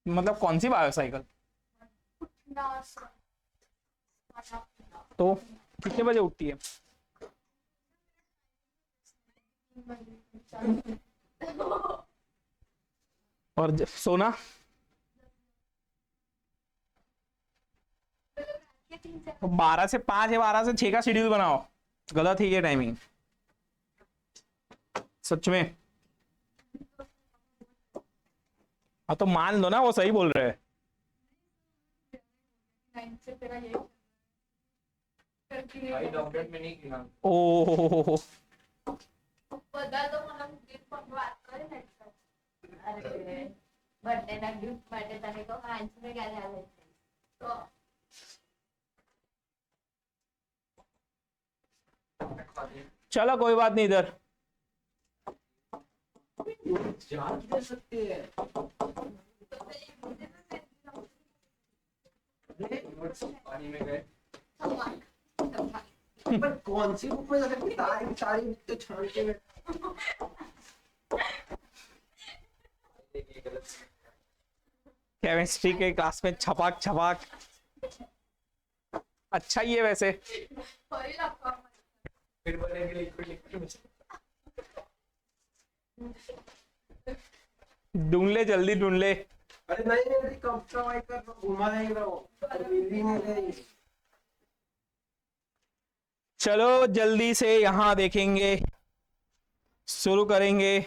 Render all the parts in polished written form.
मतलब कौन सी बायोसाइकिल? तो कितने बजे उठती है? और सोना? 12 से 5 या 12 से 6 का शेड्यूल बनाओ। गलत है ये टाइमिंग, सच में। हाँ तो मान लो ना, वो सही बोल रहे हैं। ओह, चलो कोई बात नहीं इधर। पानी में गए पर कौन सी बुक में जा सकती सारी सारी तो छान के में केमिस्ट्री के क्लास में छपाक छपाक। अच्छा ही है वैसे। फिर बनेगी लिक्विड। ढूंढ ले, जल्दी ढूंढ ले। अरे नहीं कम कर घुमा देंगे वो दिल्ली में गई। चलो जल्दी से यहां देखेंगे, शुरू करेंगे।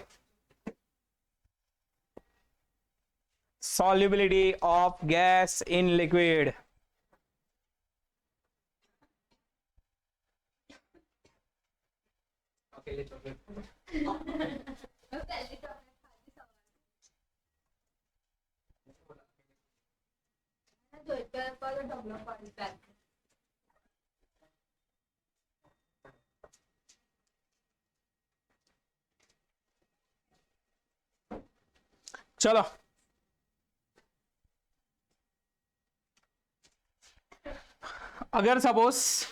solubility of gas in liquid। अकेले चॉकलेट चलो अगर सपोज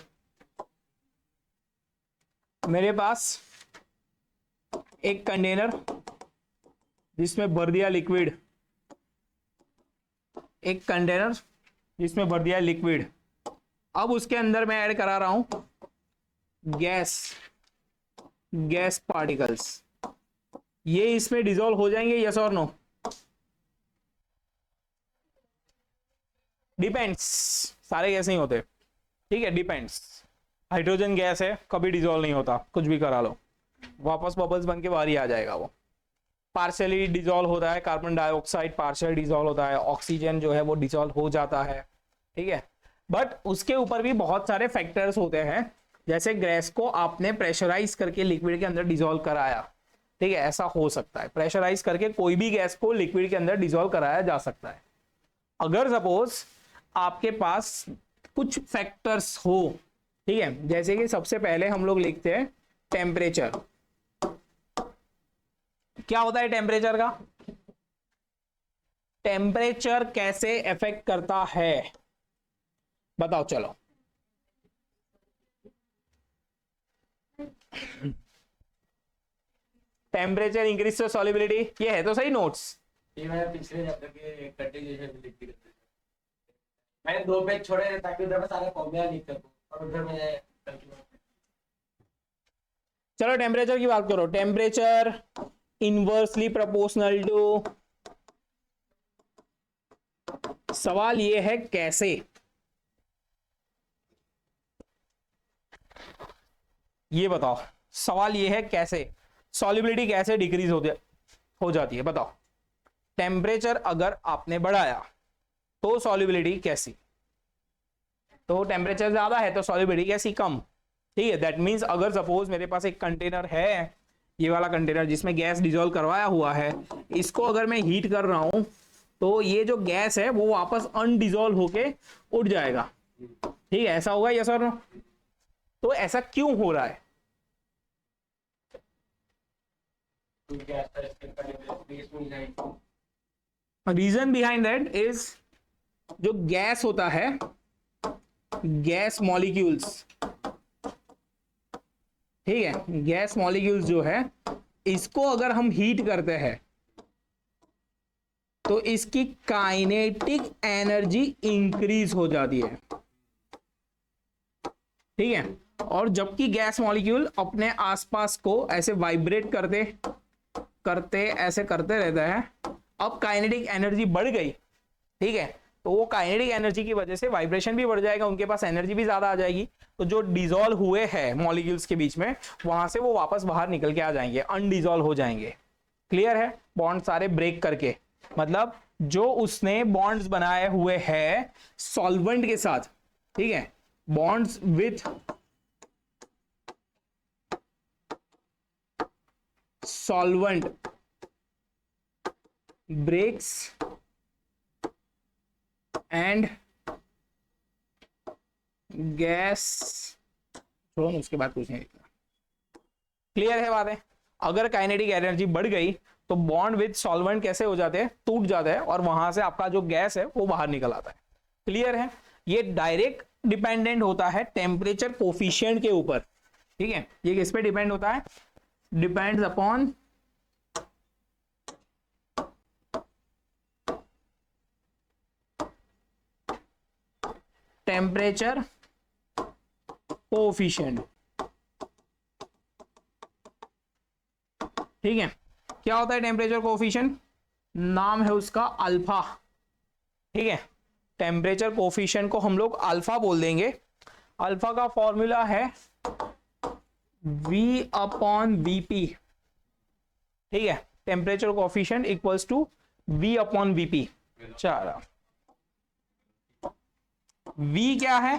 मेरे पास एक कंटेनर जिसमें भर दिया लिक्विड, एक कंटेनर जिसमें भर दिया लिक्विड, अब उसके अंदर मैं ऐड करा रहा हूं गैस पार्टिकल्स। ये इसमें डिसॉल्व हो जाएंगे, यस और नो? डिपेंड्स, सारे गैस नहीं होते, ठीक है, डिपेंड्स। हाइड्रोजन गैस है, कभी डिसॉल्व नहीं होता, कुछ भी करा लो वापस बबल्स बन के बाहर ही आ जाएगा वो। पार्शियली डिसॉल्व होता है, कार्बन डाइऑक्साइड पार्शियल डिसॉल्व होता है, ऑक्सीजन जो है वो डिसॉल्व हो जाता है, ठीक है। बट उसके ऊपर भी बहुत सारे फैक्टर्स होते हैं, जैसे गैस को आपने प्रेशराइज करके लिक्विड के अंदर डिसॉल्व कराया, ठीक है, ऐसा हो सकता है। प्रेशराइज करके कोई भी गैस को लिक्विड के अंदर डिसॉल्व कराया जा सकता है। अगर सपोज आपके पास कुछ फैक्टर्स हो, ठीक है, जैसे कि सबसे पहले हम लोग लिखते हैं टेम्परेचर। क्या होता है टेम्परेचर का? टेम्परेचर कैसे इफेक्ट करता है बताओ चलो। टेम्परेचर इंक्रीज टू सॉल्युबिलिटी, ये है तो सही नोट्स। ये मैं पिछले चैप्टर के कंटिन्यूएशन में लिख के रखा। मैंने 2 पेज छोड़े ताकि उधर में सारे फॉर्मूला लिख सकूं और उधर में चलो टेम्परेचर की बात करो। टेम्परेचर इनवर्सली प्रोपोर्शनल टू, सवाल ये है कैसे? ये बताओ, सवाल ये है कैसे सॉल्युबिलिटी कैसे डिक्रीज हो जाती है बताओ। टेम्परेचर अगर आपने बढ़ाया तो सॉल्युबिलिटी कैसी? तो टेम्परेचर ज्यादा है तो सॉल्युबिलिटी कैसी? कम, ठीक है। दैट मींस अगर सपोज मेरे पास एक कंटेनर है, ये वाला कंटेनर जिसमें गैस डिसॉल्व करवाया हुआ है, इसको अगर मैं हीट कर रहा हूं तो ये जो गैस है वो वापस अनडिसॉल्व होके उड़ जाएगा, ठीक है, ऐसा होगा यस और नो? तो ऐसा क्यों हो रहा है? रीजन बिहाइंड दैट इज, जो गैस होता है, गैस मॉलिक्यूल्स ठीक है, गैस मॉलिक्यूल्स जो है इसको अगर हम हीट करते हैं तो इसकी काइनेटिक एनर्जी इंक्रीज हो जाती है। ठीक है, और जबकि गैस मॉलिक्यूल अपने आसपास को ऐसे वाइब्रेट करते करते ऐसे करते रहता है, अब काइनेटिक एनर्जी बढ़ गई। ठीक है, तो वो काइनेटिक एनर्जी की वजह से वाइब्रेशन भी बढ़ जाएगा, उनके पास एनर्जी भी ज्यादा आ जाएगी, तो जो डिसॉल्व हुए हैं मॉलिक्यूल्स के बीच में वहां से वो वापस बाहर निकल के आ जाएंगे, अनडिसॉल्व हो जाएंगे। क्लियर है, बॉन्ड सारे ब्रेक करके, मतलब जो उसने बॉन्ड्स बनाए हुए हैं सॉल्वेंट के साथ, ठीक है, bonds with solvent breaks and gas, छोड़ो ना, उसके बाद कुछ नहीं लिखना। क्लियर है बात है, अगर काइनेटिक एनर्जी बढ़ गई तो बॉन्ड विद सॉल्वेंट कैसे हो जाते हैं, टूट जाते हैं, और वहां से आपका जो गैस है वो बाहर निकल आता है। क्लियर है, ये डायरेक्ट डिपेंडेंट होता है टेम्परेचर कोफिशिएंट के ऊपर। ठीक है, ये किस पे डिपेंड होता है, डिपेंड्स अपॉन टेम्परेचर कोफिशिएंट। ठीक है, क्या होता है टेम्परेचर कोफिशिएंट, नाम है उसका अल्फा। ठीक है, टेम्परेचर कोफिशिएंट को हम लोग अल्फा बोल देंगे। अल्फा का फॉर्मूला है V अपॉन Vp। ठीक है, temperature coefficient equals to V upon Vp। चलो, V क्या है,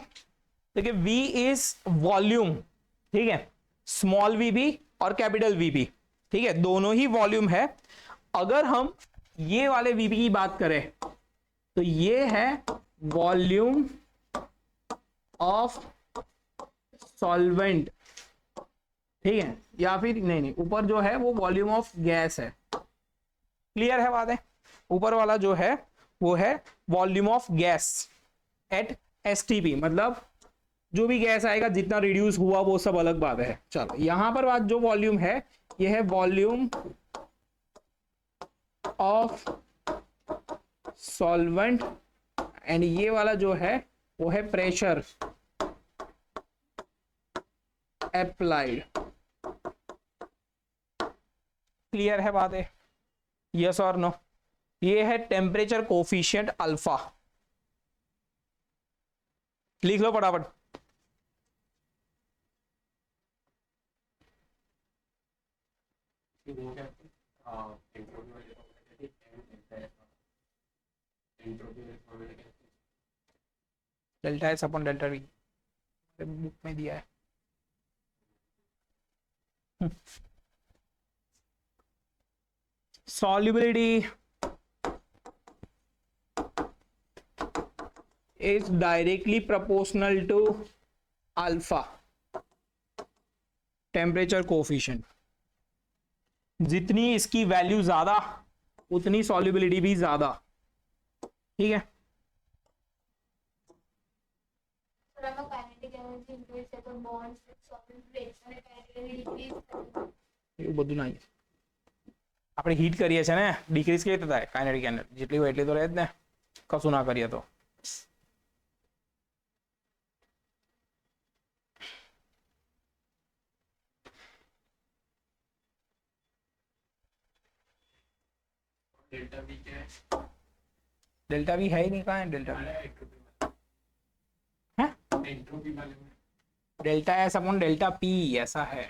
देखिए V इज वॉल्यूम। ठीक है, स्मॉल वी भी और कैपिटल वी भी, ठीक है, दोनों ही वॉल्यूम है। अगर हम ये वाले वीपी की बात करें तो ये है वॉल्यूम ऑफ सॉल्वेंट। ठीक है, या फिर नहीं, ऊपर जो है वो वॉल्यूम ऑफ गैस है। क्लियर है बात है, ऊपर वाला जो है वो है volume of gas at STP, मतलब जो भी गैस आएगा जितना रिड्यूस हुआ वो सब अलग बात है। चलो, यहां पर बात जो वॉल्यूम है ये है वॉल्यूम ऑफ सॉल्वेंट, एंड ये वाला जो है वो है प्रेशर अप्लाइड। क्लियर है बात है, यस और नो। ये है टेम्परेचर कोफिशिएंट अल्फा, लिख लो फटाफट। Delta S upon delta we book में दिया है। solubility is directly proportional to alpha temperature coefficient। जितनी इसकी वैल्यू ज्यादा उतनी solubility भी ज्यादा। ठीक है, એવું બધું નહીં, આપણે હીટ કરીએ છીએ ને, ડિક્રીઝ કેવી રીતે થાય કાઇનેટિક એનર્જી, જેટલી હોય એટલી તો રહે જ ને, કશું ના કરીએ તો। डेल्टा वी है ही नहीं, कहाँ है डेल्टा वी, है delta S upon delta P, ऐसा है।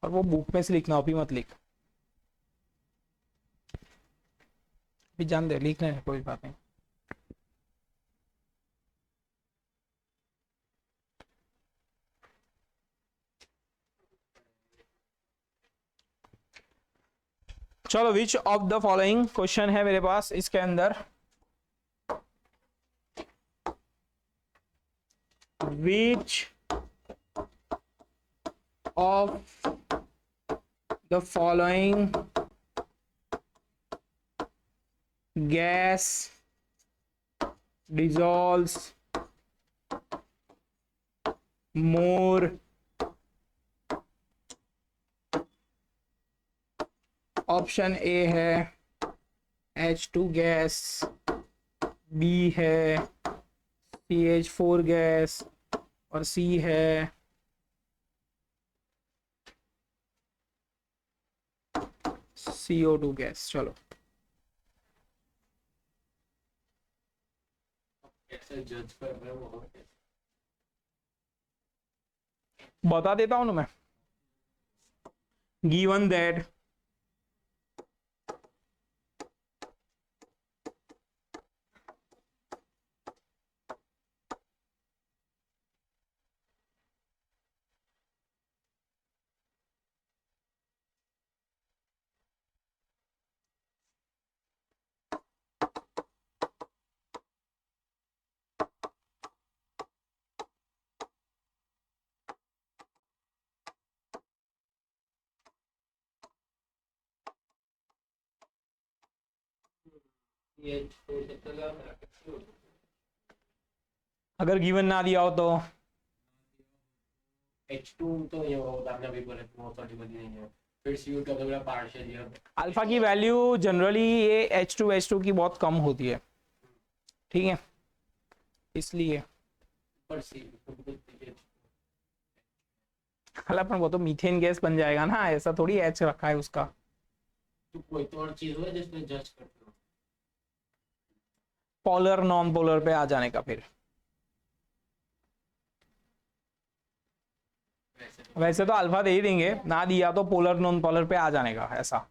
और वो बुक में से लिखना, अभी मत लिख, भी जान दे, लिखना है कोई बात नहीं। चलो, which of the following question है मेरे पास इसके अंदर, विच of the following gas dissolves more option A है H2 गैस, बी है CH4 गैस और सी है CO2 गैस। चलो कैसे जज कर रहे हो वो? बता देता हूं ना मैं। गिवन दैट ये तो सबसे ज्यादा अगर गिवन ना दिया हो तो H2 तो ये होता है अभी बोले बहुत सारी बनी नहीं है, फिर CO का तो मेरा पार्शियल है। अल्फा की वैल्यू जनरली ये H2 की बहुत कम होती है, ठीक है, इसलिए पर सी अपन वो तो मीथेन गैस बन जाएगा ना, ऐसा थोड़ी एच रखा है उसका। तो कोई तो और चीज हो जिसमें जज करते हो। पोलर नॉन पोलर पे आ जाने का फिर। वैसे तो अल्फा दे ही देंगे, ना दिया तो पोलर नॉन पोलर पे आ जाने का ऐसा।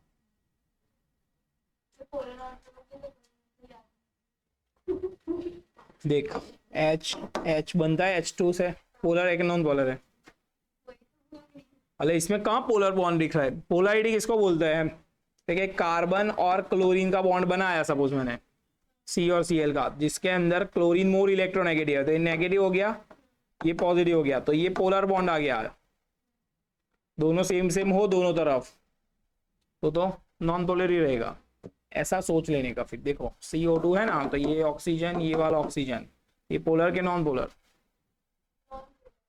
देख एच एच बनता है H2 से, पोलर है कि नॉन पोलर है? अरे इसमें कहाँ पोलर बॉन्ड दिख रहा है? पोलरिटी किसको बोलते हैं? देखिए कार्बन और क्लोरीन का बॉन्ड बनाया सपोज मैंने C और Cl का, जिसके अंदर क्लोरीन मोर इलेक्ट्रोनेगेटिव है, तो ये नेगेटिव हो गया, ये पॉजिटिव हो गया, तो ये पोलर बॉन्ड आ गया। दोनों सेम सेम हो दोनों तरफ तो नॉन पोलर ही रहेगा, ऐसा सोच लेने का। फिर देखो CO2 है ना, तो ये ऑक्सीजन, ये वाला ऑक्सीजन, ये पोलर के नॉन पोलर?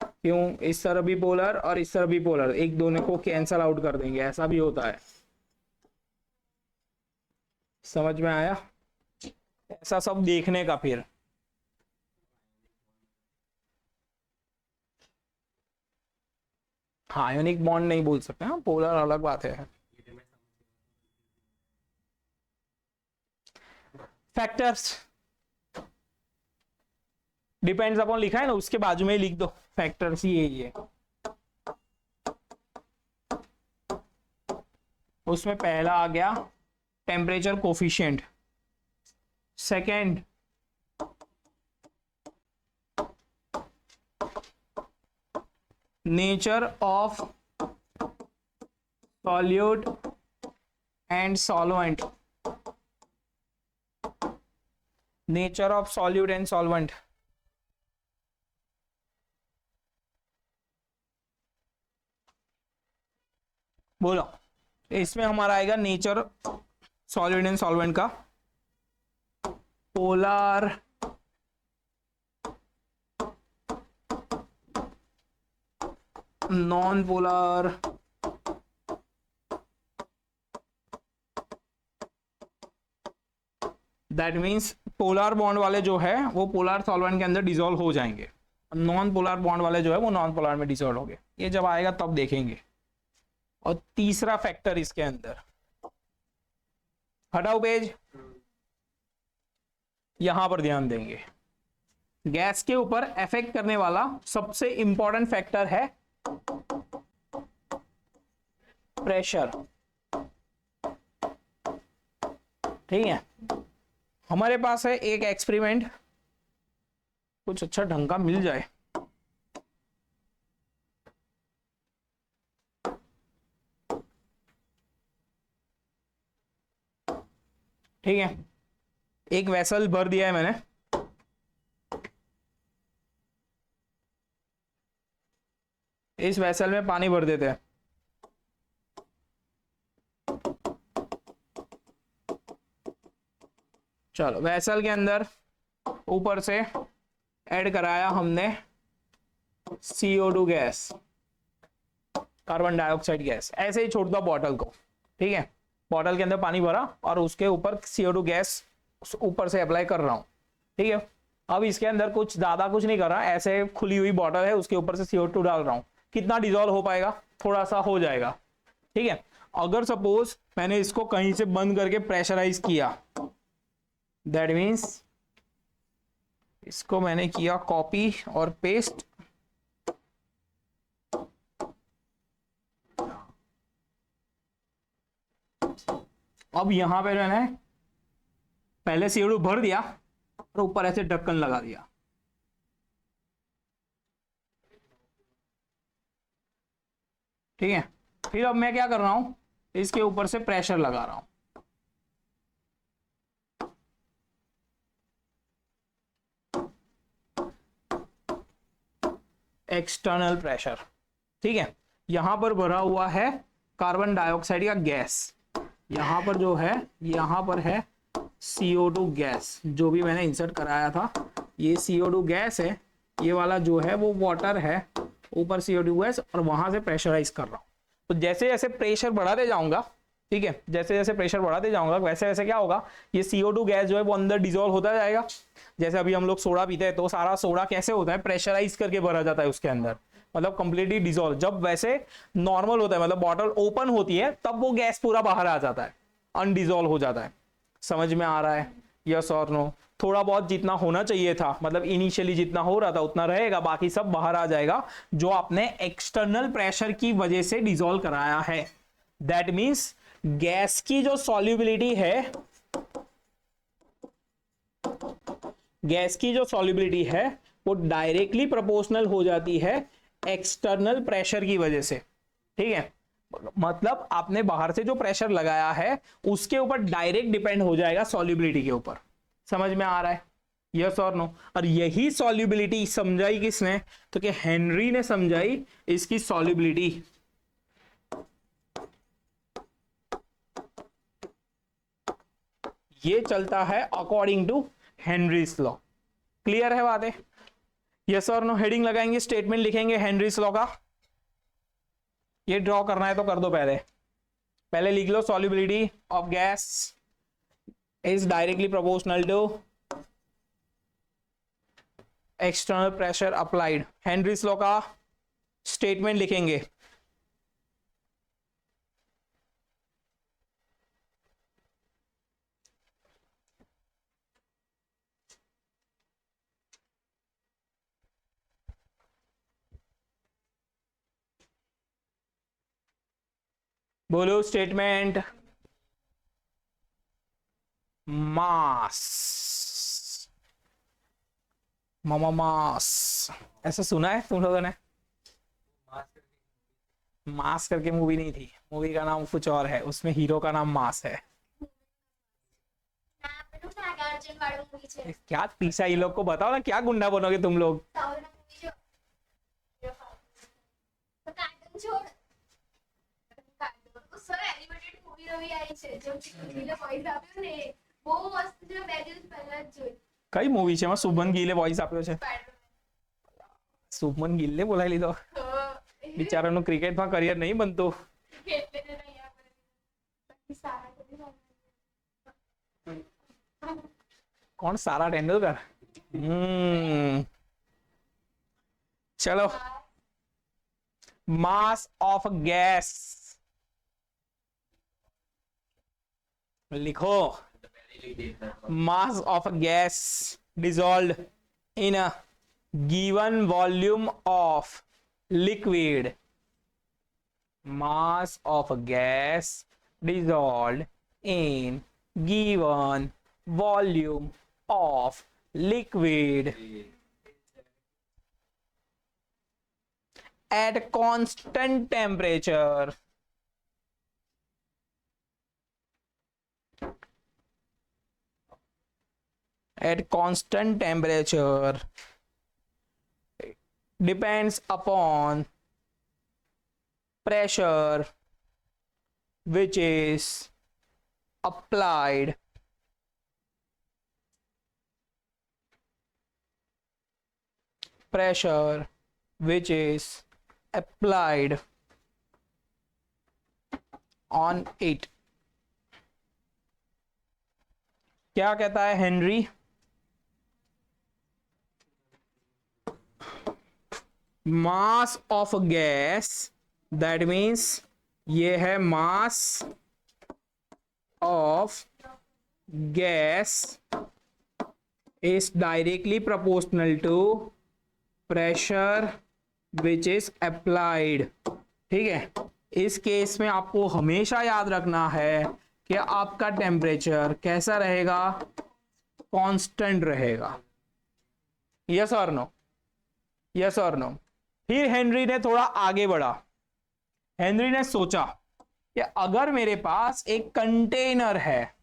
क्यों? इस तरह भी पोलर और इस तरह भी पोलर, एक दोनों को कैंसल आउट कर देंगे, ऐसा भी होता है। समझ में आया? ऐसा सब देखने का फिर। हाँ आयोनिक बॉन्ड नहीं बोल सकते, हाँ पोलर अलग बात है। फैक्टर्स डिपेंड्स अपॉन लिखा है ना, उसके बाजू में ही लिख दो फैक्टर्स, ये उसमें पहला आ गया temperature coefficient, second nature of solute and solvent, nature of solute and solvent. बोलो इसमें हमारा आएगा नेचर सॉल्यूट एंड सॉल्वेंट का, polar non polar that means polar bond वाले जो है वो पोलर सॉल्वेंट के अंदर डिसॉल्व हो जाएंगे, नॉन पोलर बॉन्ड वाले जो है वो नॉन पोलर में डिसॉल्व होंगे। ये जब आएगा तब देखेंगे। और तीसरा फैक्टर इसके अंदर, हटाओ पेज, यहां पर ध्यान देंगे। गैस के ऊपर इफेक्ट करने वाला सबसे इंपॉर्टेंट फैक्टर है प्रेशर, ठीक है। हमारे पास है एक एक्सपेरिमेंट, कुछ अच्छा ढंग का मिल जाए। ठीक है, एक वेसल भर दिया है मैंने, इस वेसल में पानी भर देते हैं। चलो वेसल के अंदर ऊपर से ऐड कराया हमने CO2 gas, carbon dioxide gas. ऐसे ही छोड़ दो बॉटल को, ठीक है। बॉटल के अंदर पानी भरा और उसके ऊपर CO2 गैस ऊपर से अप्लाई कर रहा हूं, ठीक है। अब इसके अंदर कुछ ज्यादा कुछ नहीं कर रहा, ऐसे खुली हुई बॉटल है उसके ऊपर से CO2 डाल रहा हूं। कितना डिजोल्व हो पाएगा? थोड़ा सा हो जाएगा, ठीक है। अगर सपोज मैंने इसको कहीं से बंद करके प्रेशराइज किया, दैट मीन्स इसको मैंने किया कॉपी और पेस्ट, अब यहां पे मैंने पहले CO2 भर दिया और ऊपर ऐसे ढक्कन लगा दिया, ठीक है। फिर अब मैं क्या कर रहा हूं, इसके ऊपर से प्रेशर लगा रहा हूं, एक्सटर्नल प्रेशर, ठीक है। यहां पर भरा हुआ है कार्बन डाइऑक्साइड का गैस, यहां पर जो है, यहां पर है CO2 गैस, जो भी मैंने इंसर्ट कराया था। ये CO2 गैस है, ये वाला जो है वो वाटर है, ऊपर CO2 गैस, और वहां से प्रेशराइज कर रहा हूं। तो जैसे जैसे प्रेशर बढ़ाते जाऊंगा, ठीक है, जैसे जैसे प्रेशर बढ़ाते जाऊंगा वैसे वैसे क्या होगा, ये CO2 गैस जो है वो अंदर डिजोल्व होता जाएगा। जैसे अभी हम लोग सोडा पीते हैं तो सारा सोडा कैसे होता है, प्रेशराइज करके भरा जाता है उसके अंदर, मतलब कंप्लीटली डिजोल्व। जब वैसे नॉर्मल होता है, मतलब बॉटल ओपन होती है, तब वो गैस पूरा बाहर आ जाता है, अनडिजोल्व हो जाता है। समझ में आ रहा है? यस और नो? थोड़ा बहुत जितना होना चाहिए था, मतलब इनिशियली जितना हो रहा था उतना रहेगा, बाकी सब बाहर आ जाएगा, जो आपने एक्सटर्नल प्रेशर की वजह से डिसॉल्व कराया है। दैट मींस गैस की जो सॉल्युबिलिटी है, गैस की जो सॉल्युबिलिटी है वो डायरेक्टली प्रोपोर्शनल हो जाती है एक्सटर्नल प्रेशर की वजह से, ठीक है। मतलब आपने बाहर से जो प्रेशर लगाया है उसके ऊपर डायरेक्ट डिपेंड हो जाएगा सॉल्युबिलिटी के ऊपर। समझ में आ रहा है? यस और नो? और यही सॉल्युबिलिटी समझाई किसने? तो कि हेनरी ने समझाई इसकी सॉल्युबिलिटी। ये चलता है according to Henry's law. Clear है बातें? यस और नो? हेडिंग लगाएंगे, स्टेटमेंट लिखेंगे हेनरीज लॉ का। ये ड्रॉ करना है तो कर दो, पहले पहले लिख लो, solubility of gas is directly proportional to external pressure applied. Henry's law का स्टेटमेंट लिखेंगे। बोलो स्टेटमेंट। मास, मामा मास, ऐसा सुना है तुम लोगों ने? मास करके मूवी नहीं थी, मूवी का नाम कुछ और है, उसमें हीरो का नाम मास है। क्या पीछा, ये लोग को बताओ ना, क्या गुंडा बनोगे तुम लोग? કઈ મૂવી છે એમાં શુભમન ગિલે વોઇસ આપ્યો છે? શુભમન ગિલને બોલાવી લીધો, બિચારાનું ક્રિકેટમાં કરિયર નહીં બનતું। कौन? सारा तेंदुलकर। चलो, मास ऑफ गैस लिखो। मास of gas dissolved in a given volume of liquid। mass of gas dissolved in given volume of liquid at constant temperature depends upon pressure which is applied pressure which is applied on it. क्या कहता है Henry? Mass of gas, that means ये है mass of gas is directly proportional to pressure which is applied. ठीक है, इस case में आपको हमेशा याद रखना है कि आपका टेम्परेचर कैसा रहेगा, कांस्टेंट रहेगा। यस और नो, यस और नो। फिर हेनरी ने थोड़ा आगे बढ़ा। हेनरी ने सोचा कि अगर मेरे पास एक कंटेनर है,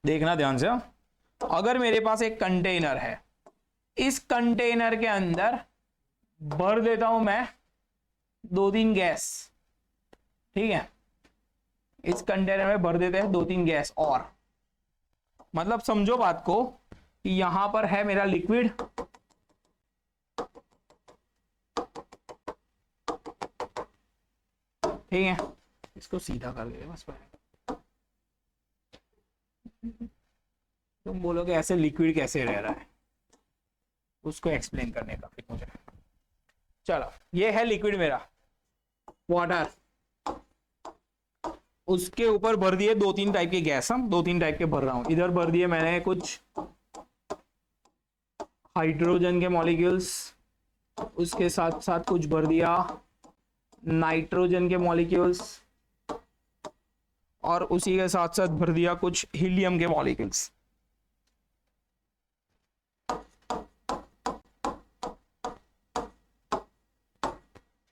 देखना ध्यान से, अगर मेरे पास एक कंटेनर है, इस कंटेनर के अंदर भर देता हूं मैं 2-3 गैस। ठीक है, इस कंटेनर में भर देते हैं 2-3 गैस, और मतलब समझो बात को कि यहां पर है मेरा लिक्विड, ठीक है, इसको सीधा कर दे बस। तुम बोलोगे ऐसे लिक्विड कैसे रह रहा है, उसको एक्सप्लेन करने का फिर मुझे। चलो, ये है लिक्विड मेरा वाटर, उसके ऊपर भर दिए 2-3 टाइप के गैस। हम 2-3 टाइप के भर रहा हूं। इधर भर दिए मैंने कुछ हाइड्रोजन के मॉलिक्यूल्स, उसके साथ साथ कुछ भर दिया नाइट्रोजन के मॉलिक्यूल्स, और उसी के साथ साथ भर दिया कुछ हीलियम के मॉलिक्यूल्स।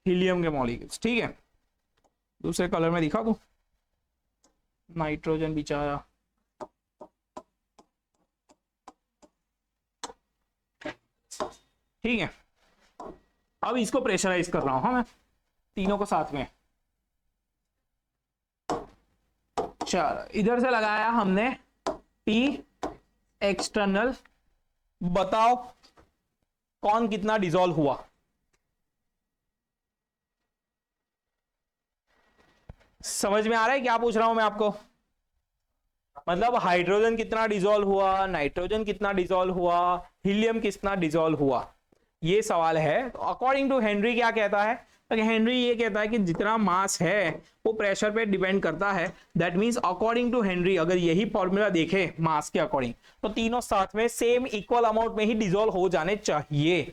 हीलियम के मॉलिक्यूल्स, ठीक है। दूसरे कलर में दिखा दूं, नाइट्रोजन बेचारा, ठीक है। अब इसको प्रेशराइज कर रहा हूं मैं, तीनों को साथ में। चलो, इधर से लगाया हमने P एक्सटर्नल। बताओ कौन कितना डिसॉल्व हुआ? समझ में आ रहा है क्या पूछ रहा हूं मैं आपको? मतलब हाइड्रोजन कितना डिसॉल्व हुआ, नाइट्रोजन कितना डिसॉल्व हुआ, हीलियम कितना डिसॉल्व हुआ, ये सवाल है। तो अकॉर्डिंग टू हेनरी क्या कहता है? तो हेनरी ये कहता है कि जितना मास है वो प्रेशर पे डिपेंड करता है। That means according to Henry, अगर यही फॉर्मूला देखे मास के अकॉर्डिंग, तो तीनों साथ में सेम इक्वल अमाउंट में ही डिसॉल्व हो जाने चाहिए।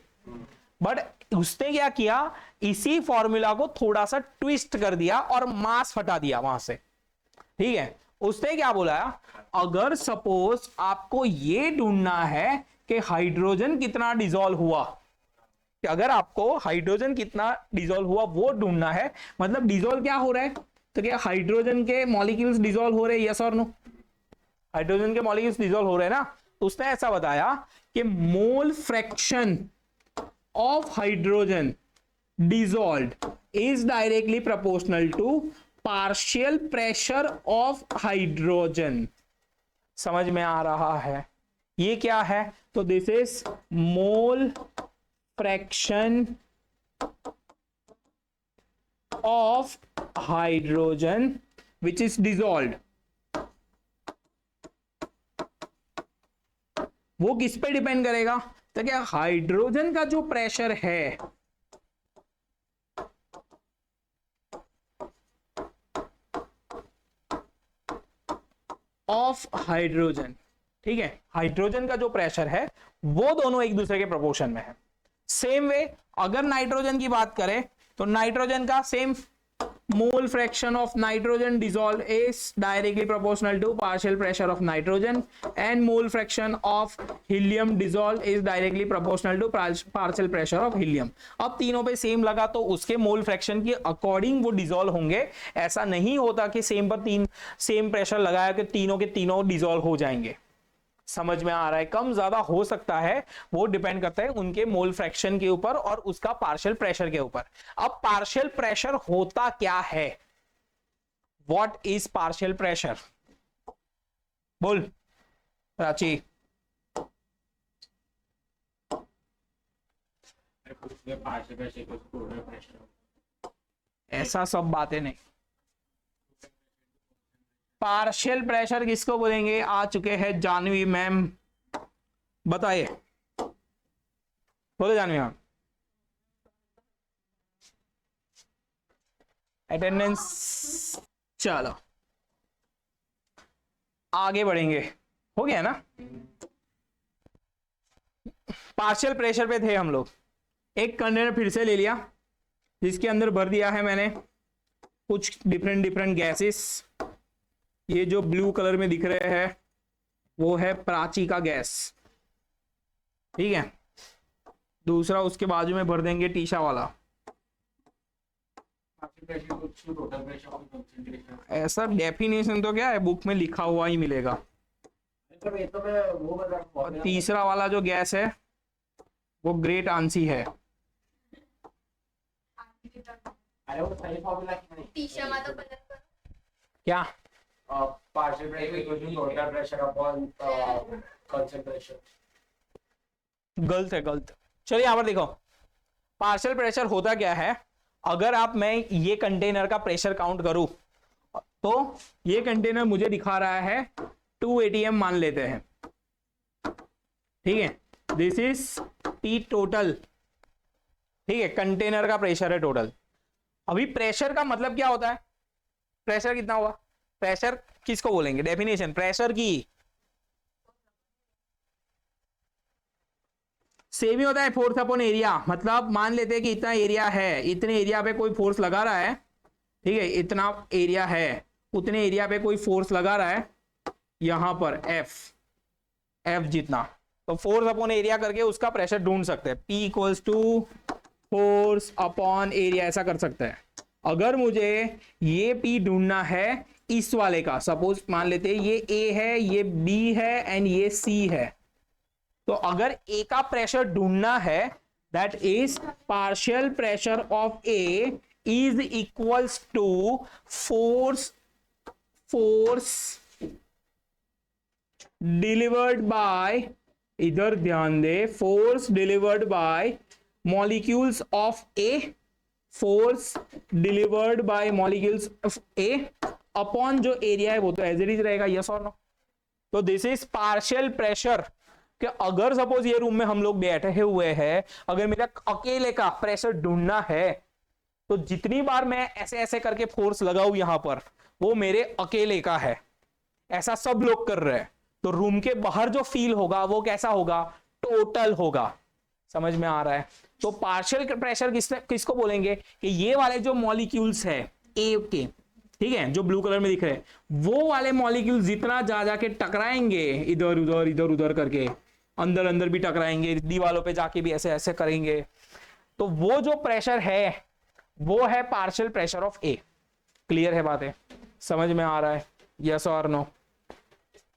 बट उसने क्या किया, इसी फॉर्मूला को थोड़ा सा ट्विस्ट कर दिया और मास हटा दिया वहां से। ठीक है, उसने क्या बोला, अगर सपोज आपको ये ढूंढना है कि हाइड्रोजन कितना डिसॉल्व हुआ, कि अगर आपको हाइड्रोजन कितना डिसॉल्व हुआ वो ढूंढना है, मतलब डिसॉल्व क्या हो रहा है, तो क्या हाइड्रोजन के मॉलिक्यूल्स डिसॉल्व हो रहे हैं, यस और नो? हाइड्रोजन के मॉलिक्यूल्स डिसॉल्व हो रहे हैं ना। तो उसने ऐसा बताया कि mole fraction of hydrogen dissolved is directly proportional to partial pressure of hydrogen। समझ में आ रहा है? ये क्या है? तो this is mole fraction of hydrogen which is dissolved। वो किस पे डिपेंड करेगा? तो क्या हाइड्रोजन का जो प्रेशर है ऑफ हाइड्रोजन, ठीक है, हाइड्रोजन का जो प्रेशर है वो दोनों एक दूसरे के प्रोपोर्शन में है। सेम वे अगर नाइट्रोजन की बात करें तो नाइट्रोजन का same mole fraction of nitrogen dissolve is directly proportional to partial pressure of nitrogen, and mole fraction of helium dissolve is directly proportional to partial pressure of helium. अब तीनों पे same लगा तो उसके मोल फ्रैक्शन के according वो dissolve होंगे। ऐसा नहीं होता कि सेम पर सेम प्रेशर लगाया कि तीनों के तीनों डिसॉल्व हो जाएंगे। समझ में आ रहा है? कम ज्यादा हो सकता है, वो डिपेंड करता है उनके मोल फ्रैक्शन के ऊपर और उसका पार्शियल प्रेशर के ऊपर। अब पार्शियल प्रेशर होता क्या है? What is partial pressure? बोल प्राची। ऐसा सब बातें नहीं। पार्शियल प्रेशर किसको बोलेंगे? आ चुके हैं जानवी मैम, बताइए, बोलो जानवी मैम। अटेंडेंस। चलो आगे बढ़ेंगे, हो गया ना? पार्शियल प्रेशर पे थे हम लोग। एक कंटेनर फिर से ले लिया जिसके अंदर भर दिया है मैंने कुछ डिफरेंट डिफरेंट गैसेस। ये जो ब्लू कलर में दिख रहे हैं वो है प्राची का गैस, ठीक है। दूसरा उसके बाजू में भर देंगे टीशा वाला। ऐसा डेफिनेशन तो क्या है, बुक में लिखा हुआ ही मिलेगा। और तीसरा वाला जो गैस है वो ग्रेट आंसी है। अरे वो सही फॉर्मूला नहीं। क्या? Partial pressure total pressure upon concentration. गलत है, गलत। चलिए यहाँ पर देखो, पार्शियल प्रेशर होता क्या है। अगर आप मैं ये कंटेनर का प्रेशर काउंट करूं तो ये कंटेनर मुझे दिखा रहा है 2 atm मान लेते हैं, ठीक है। दिस इज टी टोटल, ठीक है। कंटेनर का प्रेशर है टोटल। अभी प्रेशर का मतलब क्या होता है? प्रेशर कितना हुआ? प्रेशर किसको बोलेंगे? डेफिनेशन प्रेशर की सेम ही होता है फोर्स अपॉन एरिया। मतलब मान लेते हैं कि इतना एरिया है, इतने एरिया पे कोई फोर्स लगा रहा है, ठीक है। इतना एरिया है, उतने एरिया पे कोई फोर्स लगा रहा है, यहां पर एफ जितना, तो फोर्स अपॉन एरिया करके उसका प्रेशर ढूंढ सकते हैं। P equals to force upon area, ऐसा कर सकते हैं। अगर मुझे ये P ढूंढना है इस वाले का, सपोज मान लेते हैं ये A है, ये B है एंड ये C है, तो अगर A का प्रेशर ढूंढना है, that is partial pressure of A is equals to force delivered by, इधर ध्यान दे, force delivered by molecules of A, force delivered by molecules of A upon जो एरिया है वो तो एज इट इज रहेगा, यस और नो। तो दिस इज पार्शियल प्रेशर। कि अगर सपोज ये रूम में हम लोग बैठे हुए हैं, अगर मेरा अकेले का प्रेशर ढूंढना है तो जितनी बार मैं ऐसे ऐसे करके फोर्स लगाऊं यहां पर, वो मेरे अकेले का है। ऐसा सब लोग कर रहे हैं, तो रूम के बाहर जो फील होगा वो कैसा होगा? टोटल होगा। समझ में आ रहा है? तो पार्शियल प्रेशर किसको बोलेंगे? कि ये वाले जो मॉलिक्यूल्स है ए के, ठीक है, जो ब्लू कलर में दिख रहे हैं, वो वाले मॉलिक्यूल जितना जा जाके टकराएंगे इधर उधर करके, अंदर अंदर भी टकराएंगे, दीवारों पे जाके भी ऐसे ऐसे करेंगे, तो वो जो प्रेशर है वो है partial pressure of A. Clear है बातें? समझ में आ रहा है? यस और नो?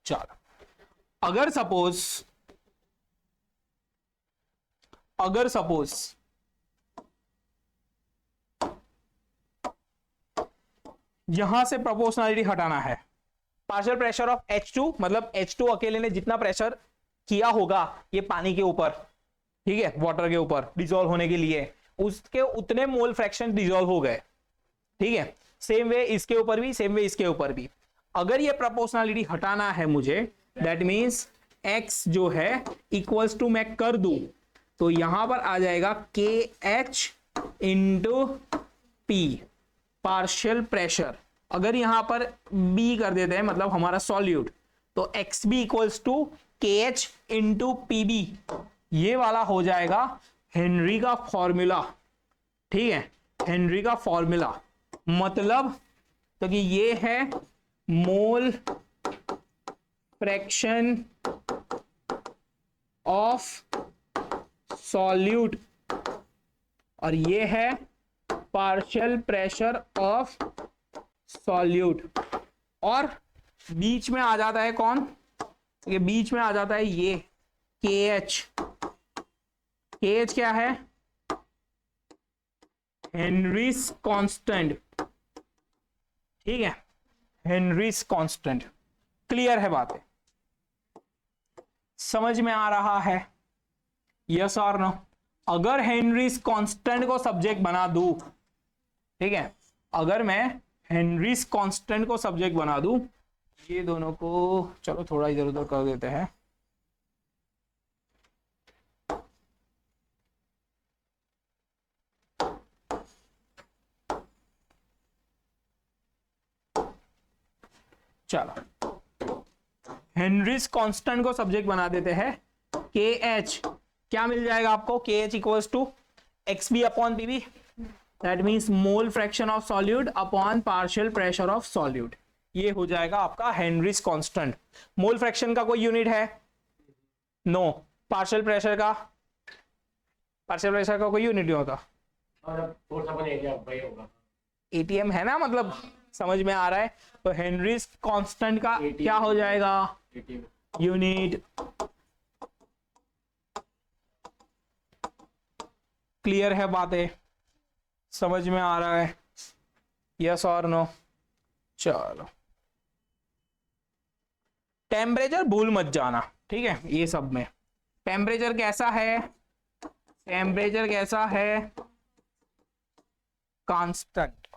चलो, अगर सपोज यहां से प्रोपोर्शनलिटी हटाना है, पार्शियल प्रेशर ऑफ H2, मतलब H2 अकेले ने जितना प्रेशर किया होगा ये पानी के ऊपर, ठीक है, वाटर के ऊपर डिसॉल्व होने के लिए, उसके उतने मोल फ्रैक्शन डिसॉल्व हो गए, ठीक है। सेम वे इसके ऊपर भी, सेम वे इसके ऊपर भी। अगर ये प्रोपोर्शनलिटी हटाना है मुझे, दैट मींस x जो है इक्वल्स टू मैं कर दूं तो यहां पर आ जाएगा KH into P, partial pressure. अगर यहां पर B कर देते हैं, मतलब हमारा सॉल्यूट, तो XB equals to KH into PB, ये वाला हो जाएगा हेनरी का फॉर्मूला, ठीक है, हेनरी का फॉर्मूला। मतलब तो कि ये है मोल फ्रैक्शन ऑफ सॉल्यूट और ये है पार्शियल प्रेशर ऑफ सॉल्यूट, और बीच में आ जाता है कौन? ये बीच में आ जाता है ये KH। KH क्या है? हेनरीज कांस्टेंट, ठीक है, हेनरीज कांस्टेंट। क्लियर है बातें? समझ में आ रहा है? यस और नो? अगर हेनरीज कांस्टेंट को सब्जेक्ट बना दूं, ठीक है, अगर मैं हेनरीज कांस्टेंट को सब्जेक्ट बना दूं, ये दोनों को चलो थोड़ा इधर उधर कर देते हैं। चलो हेनरीज कांस्टेंट को सब्जेक्ट बना देते हैं। KH क्या मिल जाएगा आपको? KH equals to XB upon PB, that means mole fraction of solute upon partial pressure of solute. ये हो जाएगा आपका हेनरीज कांस्टेंट। मोल फ्रैक्शन का कोई यूनिट है? नो। पार्शियल प्रेशर का कोई यूनिट नहीं होता। और फोर्स अपन एरिया वही होगा। ATM है ना, मतलब समझ में आ रहा है? तो हेनरीज कांस्टेंट का क्या हो जाएगा? यूनिट। क्लियर है बातें? समझ में आ रहा है? यस और नो? चलो टेम्परेचर भूल मत जाना, ठीक है, ये सब में टेम्परेचर कैसा है? टेम्परेचर कैसा है? कांस्टेंट।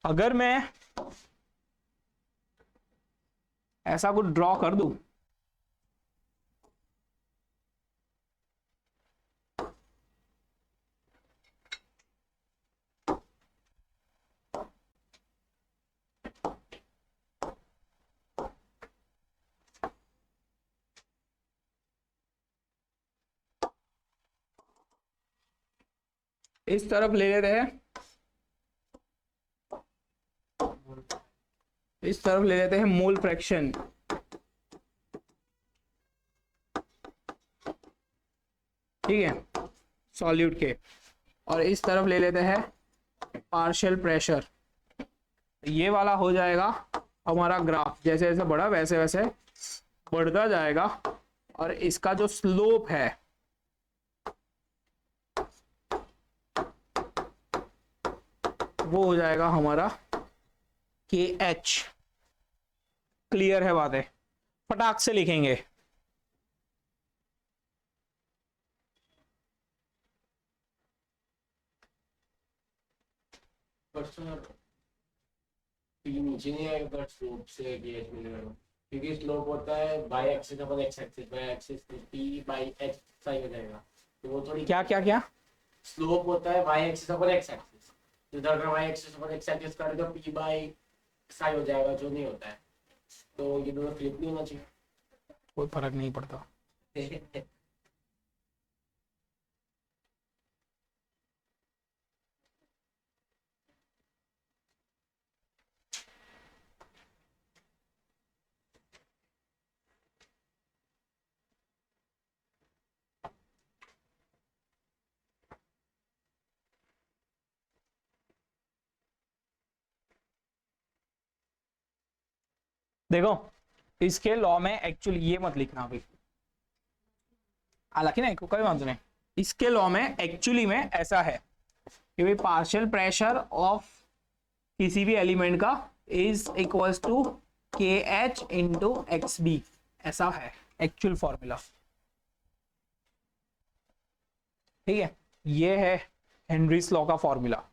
अगर मैं ऐसा कुछ ड्रॉ कर दूं, इस तरफ ले लेते हैं, इस तरफ ले लेते हैं मोल फ्रैक्शन, ठीक है, सॉल्यूट के, और इस तरफ ले लेते हैं पार्शियल प्रेशर। ये वाला हो जाएगा हमारा ग्राफ, जैसे जैसे बढ़ा वैसे वैसे बढ़ता जाएगा, और इसका जो स्लोप है वो हो जाएगा हमारा KH। क्लियर है बातें? फटाक से लिखेंगे। नीचे नहीं आएगा पर स्लोप से गेज मिलेगा, क्योंकि स्लोप होता है by axis upon x axis, by axis P by H सही हो जाएगा। तो वो थोड़ी क्या क्या क्या? स्लोप होता है by axis upon x axis, इधर का bye axis upon x axis कर दो P बाय साई हो जाएगा, जो नहीं होता है। तो ये दोनों फ्लिप नहीं होना चाहिए। कोई फर्क नहीं पड़ता। देखो इसके लॉ में एक्चुअली ये मत लिखना अभी, हालांकि ना कोई बात नहीं, इसके लॉ में एक्चुअली में ऐसा है कि भाई पार्शियल प्रेशर ऑफ किसी भी एलिमेंट का is equals to KH into XB, ऐसा है एक्चुअल फॉर्मूला, ठीक है। ये है हेनरीज लॉ का फॉर्मूला।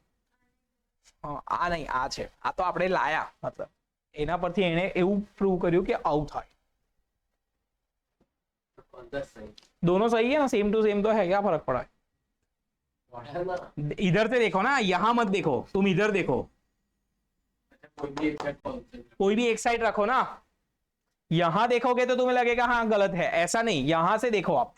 આ નહીં આ છે, આ તો આપણે લાયા, मतलब એના પરથી એને એવું પ્રૂવ કર્યું કે આવું થાય। दोनों सही है ना, सेम टू सेम तो है, क्या फर्क पड़ा है? इधर से देखो ना, यहां मत देखो, तुम इधर देखो, कोई भी एक साइड रखो ना, यहां देखोगे तो तुम्हें लगेगा हाँ गलत है, ऐसा नहीं, यहां से देखो आप,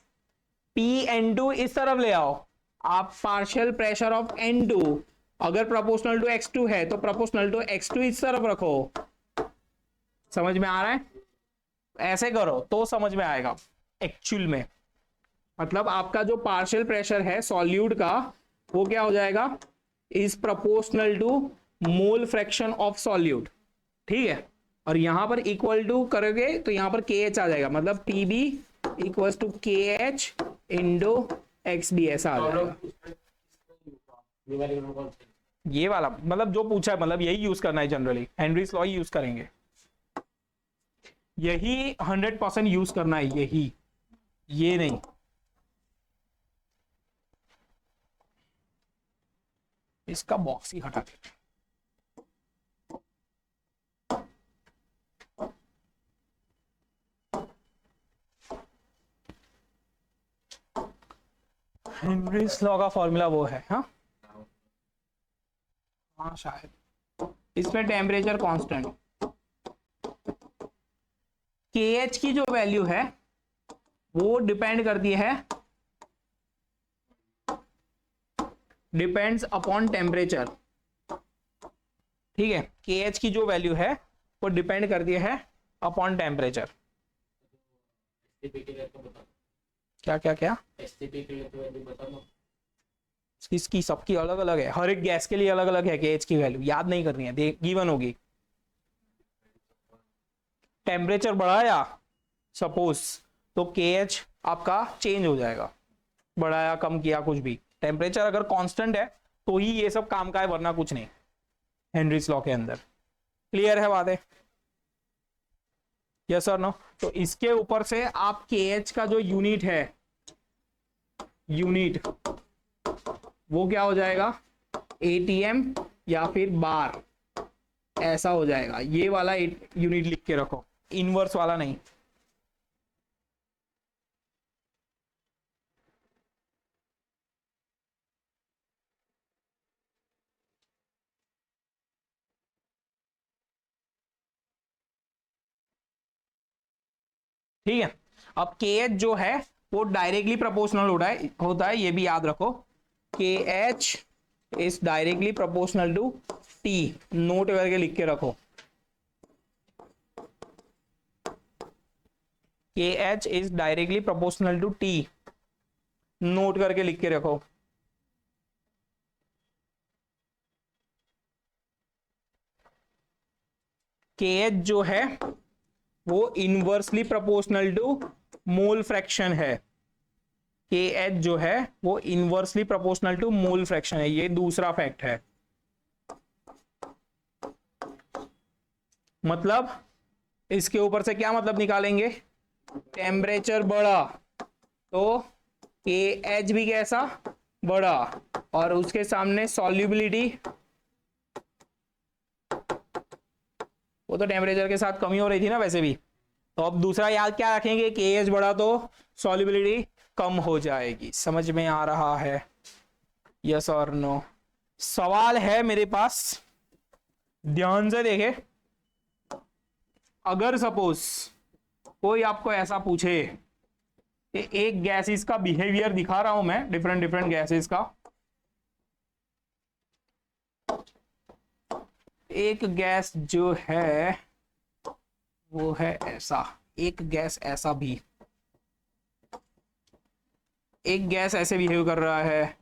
P(N2) इस तरफ ले आओ, आप पार्शियल प्रेशर ऑफ N2 अगर प्रोपोर्शनल टू X2 है तो प्रोपोर्शनल टू X2 इस तरफ रखो। समझ में आ रहा है? ऐसे करो तो समझ में आएगा एक्चुअल में। मतलब आपका जो पार्शियल प्रेशर है सॉल्यूट का, वो क्या हो जाएगा, is proportional to mole fraction of solute, ठीक है। और यहां पर इक्वल टू करोगे तो यहां पर के एच आ जाएगा, मतलब पी बी इक्वल टू के एच इंटू एक्स बी, ऐसा आ जाएगा। ये वाला मतलब जो पूछा है, मतलब यही यूज करना है जनरली, हेनरीज लॉ यूज करेंगे, यही 100% यूज करना है, यही, ये नहीं। इसका बॉक्स ही हटा दे। हेनरीज लॉ का फॉर्मूला वो है, हाँ हाँ शायद। इसमें टेम्परेचर कांस्टेंट, के एच की जो वैल्यू है वो डिपेंड करती है, डिपेंड्स अपॉन टेम्परेचर, ठीक है। के एच की जो वैल्यू है वो डिपेंड करती है अपॉन टेम्परेचर। क्या क्या क्या, इसकी सबकी अलग अलग है, हर एक गैस के लिए अलग अलग है के एच की वैल्यू, याद नहीं करनी है, गिवन होगी। टेम्परेचर बढ़ाया सपोज तो के एच आपका चेंज हो जाएगा, बढ़ाया कम किया कुछ भी, टेम्परेचर अगर कांस्टेंट है तो ही ये सब काम का है, वरना कुछ नहीं, हेनरीज लॉ के अंदर। क्लियर है बात है, यस और नो। तो इसके ऊपर से आप के एच का जो यूनिट है, यूनिट वो क्या हो जाएगा, एटीएम या फिर बार, ऐसा हो जाएगा। ये वाला यूनिट लिख के रखो, इनवर्स वाला नहीं। ठीक है, अब के एच जो है वो डायरेक्टली प्रोपोर्शनल होता है, ये भी याद रखो, K H is directly proportional to T, note करके लिख के रखो, K H is directly proportional to T, note करके लिख के रखो। के एच जो है वो inversely proportional to mole fraction है, के एच जो है वो inversely proportional to mole fraction है, ये दूसरा फैक्ट है। मतलब इसके ऊपर से क्या मतलब निकालेंगे, टेम्परेचर बढ़ा तो के एच भी कैसा बढ़ा, और उसके सामने सॉल्युबिलिटी, वो तो टेम्परेचर के साथ कमी हो रही थी ना वैसे भी, तो अब दूसरा याद क्या रखेंगे, के एच बढ़ा तो सॉल्युबिलिटी कम हो जाएगी। समझ में आ रहा है, यस और नो। सवाल है मेरे पास, ध्यान से देखे। अगर सपोज कोई आपको ऐसा पूछे कि एक गैसेस का बिहेवियर दिखा रहा हूं मैं, डिफरेंट डिफरेंट गैसेस का, एक गैस जो है वो है ऐसा, एक गैस ऐसा भी, एक गैस ऐसे बिहेव कर रहा है,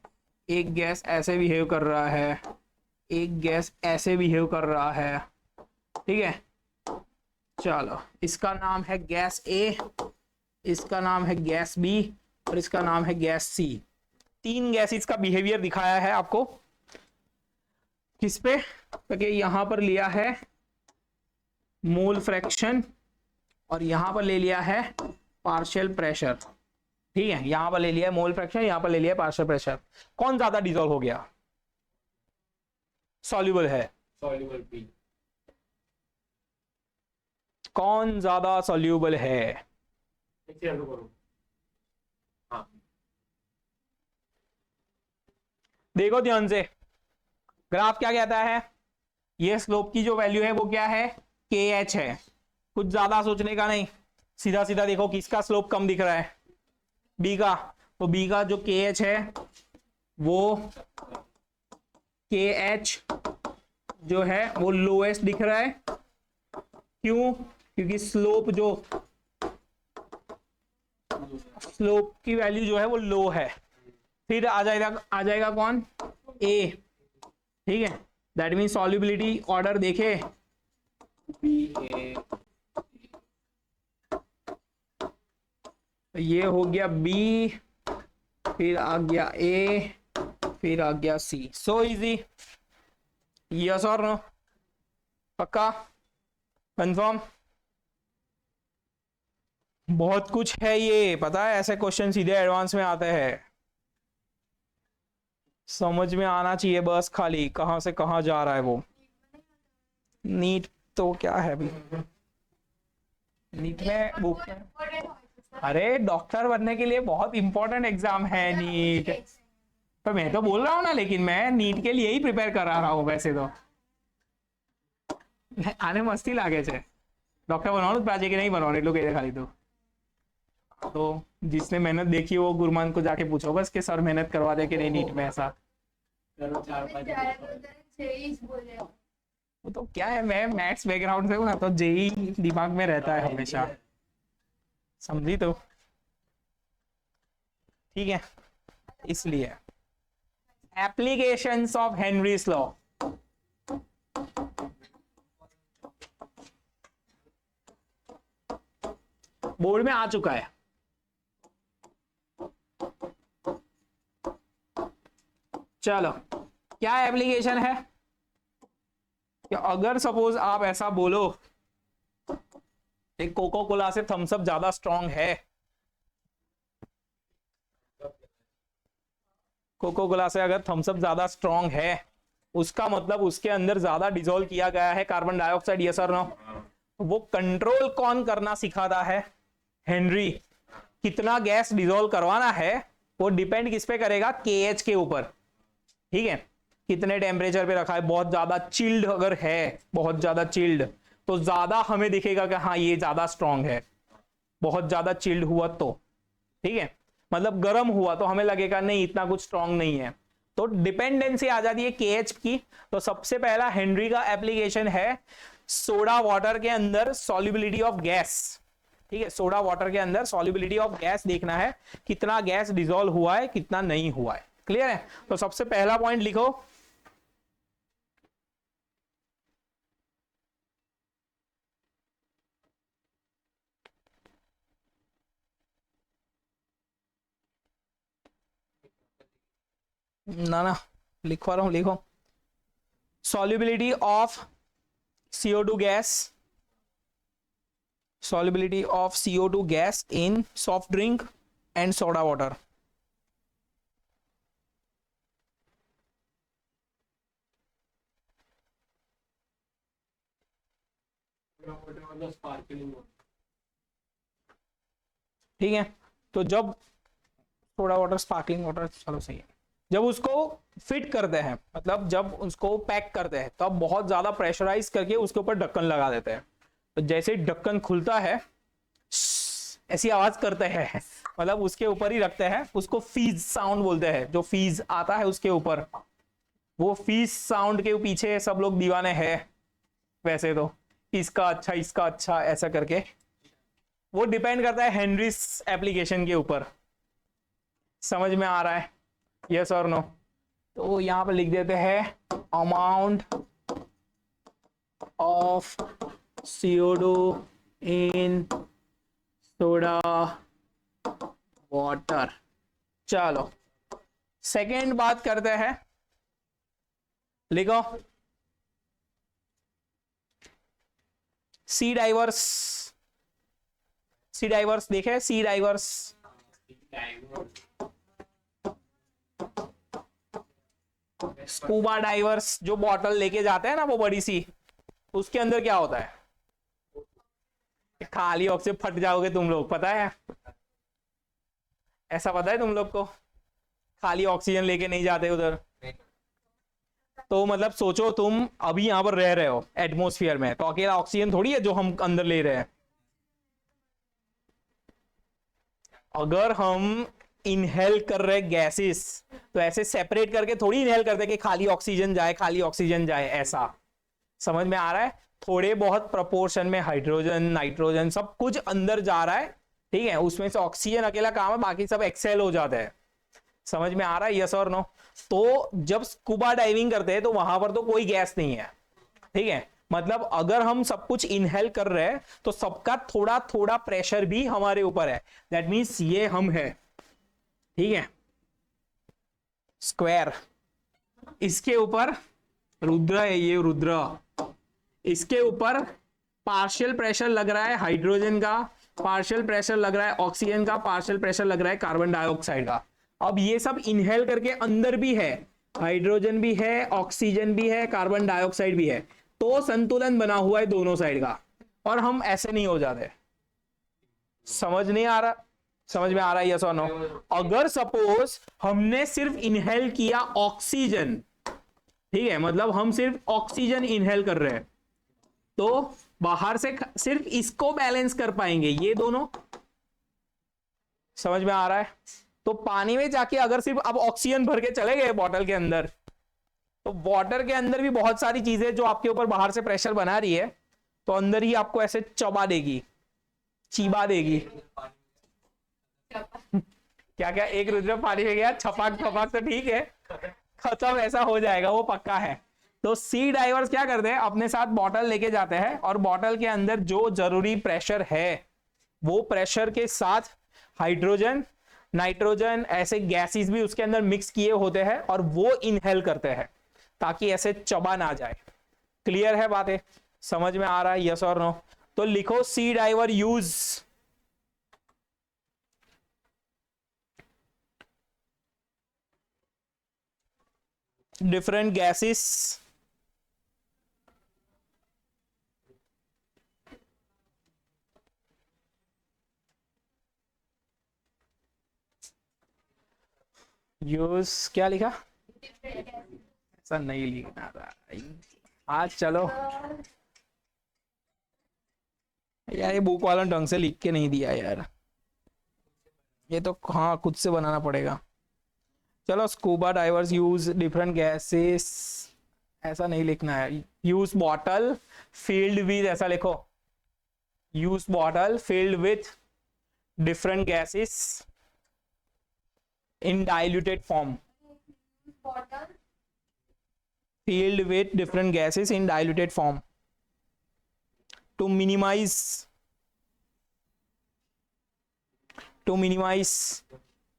एक गैस ऐसे बिहेव कर रहा है, एक गैस ऐसे बिहेव कर रहा है, ठीक है। चलो, इसका नाम है गैस ए, इसका नाम है गैस बी, और इसका नाम है गैस सी। तीन गैसेस का बिहेवियर दिखाया है आपको, किस पे, क्योंकि यहां पर लिया है मोल फ्रैक्शन और यहां पर ले लिया है पार्शियल प्रेशर, ठीक है। यहां पर ले लिया है मोल फ्रैक्शन, यहां पर ले लिया है पार्शियल प्रेशर। कौन ज्यादा डिसॉल्व हो गया, सॉल्युबल है, सॉल्युबल पी, कौन ज्यादा सॉल्युबल है, हाँ देखो ध्यान से, ग्राफ क्या कहता है, ये स्लोप की जो वैल्यू है वो क्या है, के एच है। कुछ ज्यादा सोचने का नहीं, सीधा सीधा देखो किसका स्लोप कम दिख रहा है, बी का, तो बी का जो के एच है वो के एच जो है वो लोएस्ट दिख रहा है। क्यों, क्योंकि स्लोप की वैल्यू जो है वो लो है। फिर आ जाएगा कौन, ए, ठीक है। दैट मीन सॉल्युबिलिटी ऑर्डर देखे, ये हो गया बी, फिर आ गया ए, फिर आ गया सी. So easy. यस और नो? पक्का? कंफर्म? बहुत कुछ है ये, पता है, ऐसे क्वेश्चन सीधे एडवांस में आते हैं. समझ में आना चाहिए बस, खाली कहां से कहां जा रहा है वो. नीट तो क्या है अभी, नीट में बुक में, अरे डॉक्टर बनने के लिए बहुत इंपॉर्टेंट एग्जाम है नीट. तो मैं तो बोल रहा हूँ ना, लेकिन मैं नीट के लिए ही प्रिपेयर करा रहा हूँ वैसे तो. आने मस्ती लागे छे डॉक्टर बनवाणું જ પાછે કે નહીં बनवाणું એટલું કહી દે ખાલી. तो जिसने मेहनत देखी वो गुरमान को जाके पूछो बस कि सर मेहनत करवा दे कि नहीं नीट में. ऐसा करो 4-5. वो तो क्या है, मैं मैथ्स बैकग्राउंड से हूँ ना, तो जेई दिमाग में रहता है हमेशा. समझी तो? ठीक है, इसलिए applications of Henry's law. Board में आ चुका है. चलो, क्या एप्लीकेशन है कि अगर सपोज आप ऐसा बोलो एक कोको कोला से थम्स अप ज्यादा स्ट्रांग है, कोको कोला से अगर थम्स अप ज्यादा स्ट्रांग है, उसका मतलब उसके अंदर ज्यादा डिसॉल्व किया गया है कार्बन डाइऑक्साइड. यस और नो? वो कंट्रोल कौन करना सिखाता है? हेनरी. कितना गैस डिसॉल्व करवाना है वो डिपेंड किस पे करेगा? केएच के ऊपर. ठीक है, कितने टेम्परेचर पे रखा है. बहुत ज्यादा चिल्ड अगर है, बहुत ज्यादा चिल्ड, तो ज्यादा हमें दिखेगा कि हाँ ये ज्यादा स्ट्रांग है. बहुत ज्यादा चिल्ड हुआ तो, ठीक है, मतलब गर्म हुआ तो हमें लगेगा नहीं इतना कुछ स्ट्रांग नहीं है. तो डिपेंडेंसी आ जाती है केएच की. तो सबसे पहला हेनरी का एप्लीकेशन है सोडा वाटर के अंदर सॉल्युबिलिटी ऑफ गैस. ठीक है, सोडा वाटर के अंदर सॉल्युबिलिटी ऑफ गैस देखना है, कितना गैस डिसॉल्व हुआ है कितना नहीं हुआ है. क्लियर है? तो सबसे पहला पॉइंट लिखो, ना लिखवा रहा हूं, लिखो. Solubility of CO2 gas, solubility of CO2 gas in soft drink and soda water. ठीक है, तो जब सोडा वाटर, स्पार्कलिंग वाटर, चलो सही है, जब उसको फिट करते हैं, मतलब जब उसको पैक करते हैं, तब बहुत ज्यादा प्रेशराइज करके उसके ऊपर ढक्कन लगा देते हैं. तो जैसे ढक्कन खुलता है ऐसी आवाज करते हैं, मतलब उसके ऊपर ही रखते हैं, उसको फीज साउंड बोलते हैं. जो फीज आता है उसके ऊपर, वो फीज साउंड के पीछे सब लोग दीवाने हैं वैसे तो, इसका अच्छा ऐसा करके. वो डिपेंड करता है हेनरीज एप्लीकेशन के ऊपर. समझ में आ रहा है? यस और नो? तो यहां पर लिख देते हैं amount of CO2 in soda water. चलो सेकेंड बात करते हैं, लिखो सी डाइवर्स. सी डाइवर्स देखे? सी डाइवर्स, स्कूबा डाइवर्स, जो बॉटल लेके जाते हैं ना वो बड़ी सी, उसके अंदर क्या होता है? खाली ऑक्सीजन, फट जाओगे तुम लोग, पता है? ऐसा पता है तुम लोग को? खाली ऑक्सीजन लेके नहीं जाते उधर. तो मतलब सोचो तुम अभी यहां पर रह रहे हो एटमॉस्फेयर में, तो अकेला ऑक्सीजन थोड़ी है जो हम अंदर ले रहे हैं. अगर हम इनहेल कर रहे गैसेस तो ऐसे सेपरेट करके थोड़ी इनहेल करते कि खाली ऑक्सीजन जाए, खाली ऑक्सीजन जाए. ऐसा समझ में आ रहा है? थोड़े बहुत प्रोपोर्शन में हाइड्रोजन, नाइट्रोजन, सब कुछ अंदर जा रहा है. ठीक है, उसमें से ऑक्सीजन अकेला काम है, बाकी सब एक्सेल हो जाता है. समझ में आ रहा है, यस और नो? तो जब स्कूबा डाइविंग करते हैं तो वहां पर तो कोई गैस नहीं है, ठीक है। मतलब अगर हम सब कुछ इनहेल कर रहे हैं तो सबका थोड़ा थोड़ा प्रेशर भी हमारे ऊपर है। दैट मीन्स ये हम है, ठीक है, स्क्वायर, इसके ऊपर रुद्र है, ये रुद्र, इसके ऊपर पार्शियल प्रेशर लग रहा है हाइड्रोजन का, पार्शियल प्रेशर लग रहा है ऑक्सीजन का, पार्शियल प्रेशर लग रहा है कार्बन डाइऑक्साइड का। अब ये सब इनहेल करके अंदर भी है, हाइड्रोजन भी है, ऑक्सीजन भी है, कार्बन डाइऑक्साइड भी है, तो संतुलन बना हुआ है दोनों साइड का, और हम ऐसे नहीं हो जाते। समझ नहीं आ रहा? समझ में आ रहा है, यस और नो? अगर सपोज हमने सिर्फ इनहेल किया ऑक्सीजन, ठीक है, मतलब हम सिर्फ ऑक्सीजन इनहेल कर रहे हैं, तो बाहर से सिर्फ इसको बैलेंस कर पाएंगे ये दोनों। समझ में आ रहा है? तो पानी में जाके अगर सिर्फ अब ऑक्सीजन भर के चले गए बॉटल के अंदर, तो वाटर के अंदर भी बहुत सारी चीजें जो आपके ऊपर बाहर से प्रेशर बना रही है, तो अंदर ही आपको ऐसे चबा देगी, चीबा देगी। क्या क्या? एक रुद्र पानी में गया, छपाक छपाक तो ठीक है, खत्म, ऐसा हो जाएगा, वो पक्का है। तो सी डाइवर्स क्या करते हैं, अपने साथ बॉटल लेके जाते हैं, और बॉटल के अंदर जो जरूरी प्रेशर है वो प्रेशर के साथ हाइड्रोजन, नाइट्रोजन, ऐसे गैसेस भी उसके अंदर मिक्स किए होते हैं, और वो इनहेल करते हैं ताकि ऐसे चबा ना जाए। क्लियर है बातें? समझ में आ रहा है, यस और नो? तो लिखो sea diver use different gases use, क्या लिखा? ऐसा नहीं लिखना था आज, चलो यार, ये बुक वाला ढंग से लिख के नहीं दिया यार, ये तो हाँ खुद से बनाना पड़ेगा। चलो, scuba divers use different gases, ऐसा नहीं लिखना है। यूज बॉटल फील्ड विद, ऐसा लिखो, use bottle field with different gases in diluted form, filled with different gases in diluted form to minimize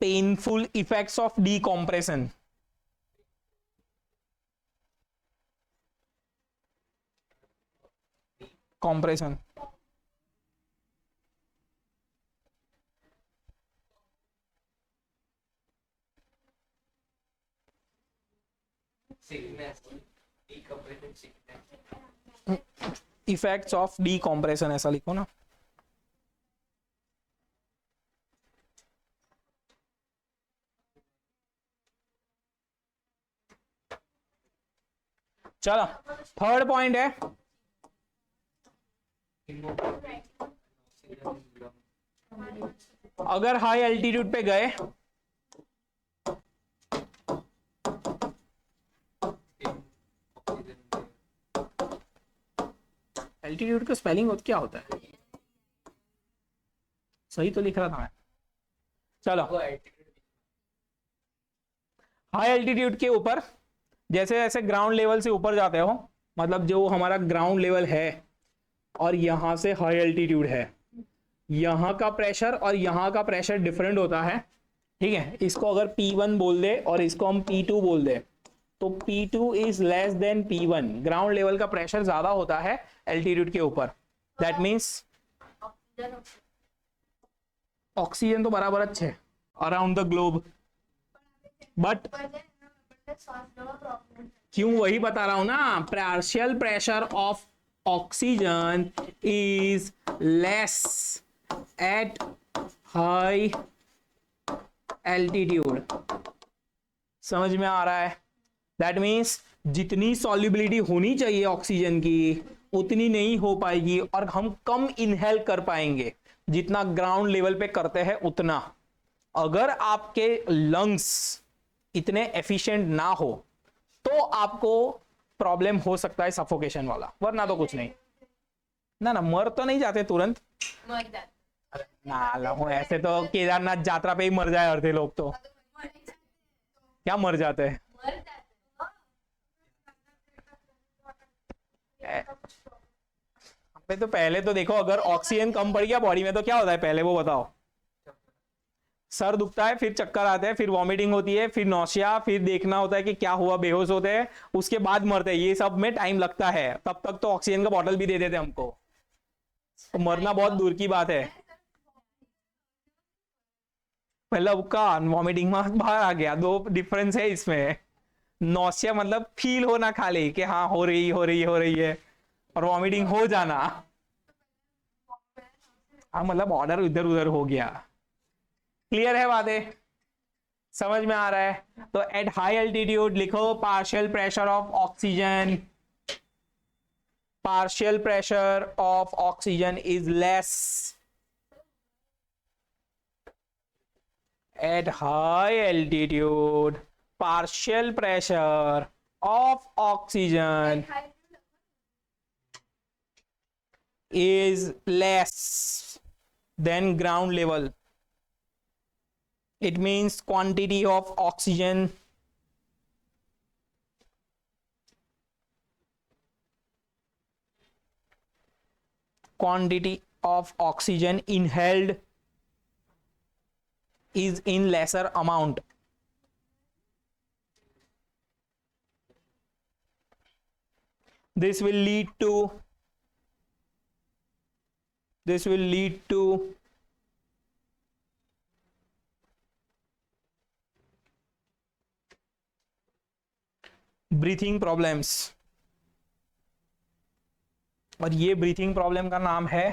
painful effects of decompression. Compression. Effects of decompression, ऐसा लिखो ना। चलो, थर्ड पॉइंट है, अगर high altitude पे गए एल्टीट्यूड का spelling क्या होता है? सही तो लिख रहा था मैं। चलो, हाई एल्टीट्यूड के ऊपर जैसे जैसे ग्राउंड लेवल से ऊपर जाते हो, मतलब जो हमारा ग्राउंड लेवल है और यहां से हाई एल्टीट्यूड है, यहाँ का प्रेशर और यहाँ का प्रेशर डिफरेंट होता है, ठीक है। इसको अगर P1 बोल दे और इसको हम P2 बोल दे, तो P2 is less than P1, ground level का प्रेशर ज्यादा होता है एल्टीट्यूड के ऊपर। दैट मीन्स ऑक्सीजन तो बराबर अच्छे अराउंड द ग्लोब, बट क्यों, वही बता रहा हूं ना, partial pressure of oxygen is less at high altitude. समझ में आ रहा है? दैट मीन्स जितनी सॉल्युबिलिटी होनी चाहिए ऑक्सीजन की उतनी नहीं हो पाएगी, और हम कम इनहेल कर पाएंगे जितना ग्राउंड लेवल पे करते हैं उतना। अगर आपके लंग्स इतने एफिशिएंट ना हो तो आपको प्रॉब्लम हो सकता है सफोकेशन वाला, वरना तो कुछ नहीं। ना मर तो नहीं जाते तुरंत ना, ऐसे तो केदारनाथ यात्रा पे ही मर जाए अर्धे लोग तो। क्या मर जाते हैं? तो पहले तो देखो, अगर ऑक्सीजन कम पड़ गया बॉडी में तो क्या होता है, पहले वो बताओ। सर दुखता है, फिर चक्कर आते हैं, फिर वॉमिटिंग होती है, फिर नौसिया, फिर देखना होता है कि क्या हुआ, बेहोश होते हैं, उसके बाद मरते हैं। ये सब में टाइम लगता है, तब तक तो ऑक्सीजन का बॉटल भी दे देते हमको, तो मरना बहुत दूर की बात है। मतलब का वॉमिटिंग में बाहर आ गया, दो डिफरेंस है इसमें। नौसिया मतलब फील होना खाली कि हाँ हो रही है, और वॉमिटिंग हो जाना, हाँ मतलब ऑर्डर इधर उधर हो गया। क्लियर है बातें, समझ में आ रहा है? तो एट हाई एल्टीट्यूड लिखो partial pressure of oxygen, partial pressure of oxygen is less at high altitude. Partial pressure of oxygen is less than ground level. It means quantity of oxygen inhaled is in lesser amount. This will lead to breathing problems, और ये breathing problem का नाम है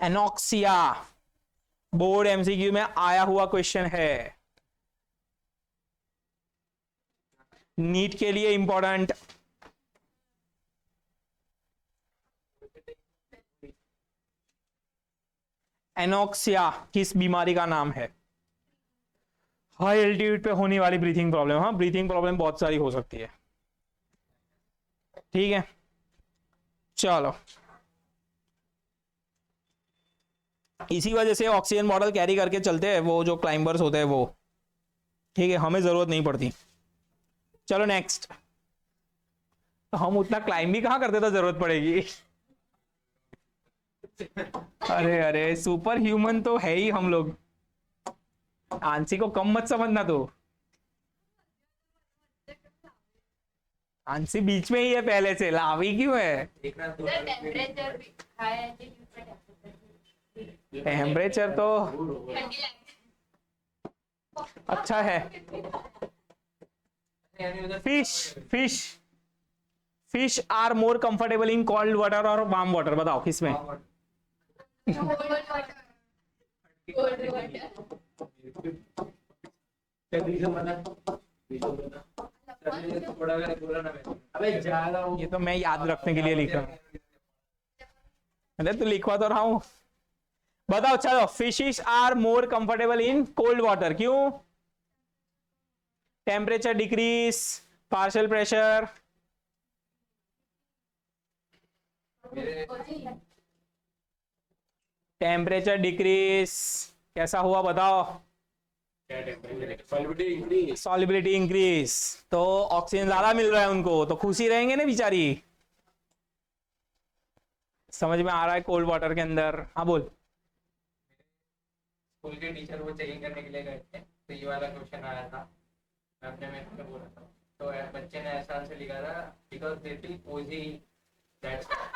anoxia. Board MCQ में आया हुआ question है, NEET के लिए इंपॉर्टेंट। एनॉक्सिया किस बीमारी का नाम है? हाई एल्टीट्यूड पे होने वाली ब्रीथिंग प्रॉब्लम। हाँ, ब्रीथिंग प्रॉब्लम बहुत सारी हो सकती है, ठीक है। चलो, इसी वजह से ऑक्सीजन मॉडल कैरी करके चलते हैं वो जो क्लाइंबर्स होते हैं वो, ठीक है, हमें जरूरत नहीं पड़ती। चलो नेक्स्ट। तो हम उतना क्लाइंब भी कहाँ करते तो जरूरत पड़ेगी। अरे अरे, सुपर ह्यूमन तो है ही हम लोग, आंसी को कम मत समझना। तो आंसी बीच में ही है पहले से, लावी क्यों है? टेम्परेचर तो अच्छा है। Fish are more comfortable in cold water और वार्म वाटर, बताओ किसमें? ये तो मैं याद रखने के लिए लिख रहा हूँ, तो लिखवा तो रहा हूं। बताओ चलो, fishes are more comfortable in cold water, क्यों? Temperature decrease, partial pressure, temperature decrease, कैसा हुआ बताओ? सॉल्युबिलिटी इंक्रीज, तो ऑक्सीजन ज्यादा मिल रहा है उनको, तो खुशी रहेंगे ना बेचारी। समझ में आ रहा है? कोल्ड वाटर के अंदर। हाँ बोल। स्कूल के टीचर वो चेकिंग करने के लिए गए थे, तो ये वाला क्वेश्चन आया था, मैं अपने में से बोला था, तो बच्चे ने ऐसा आंसर लिखा था, बिकॉज दे फील कोजी।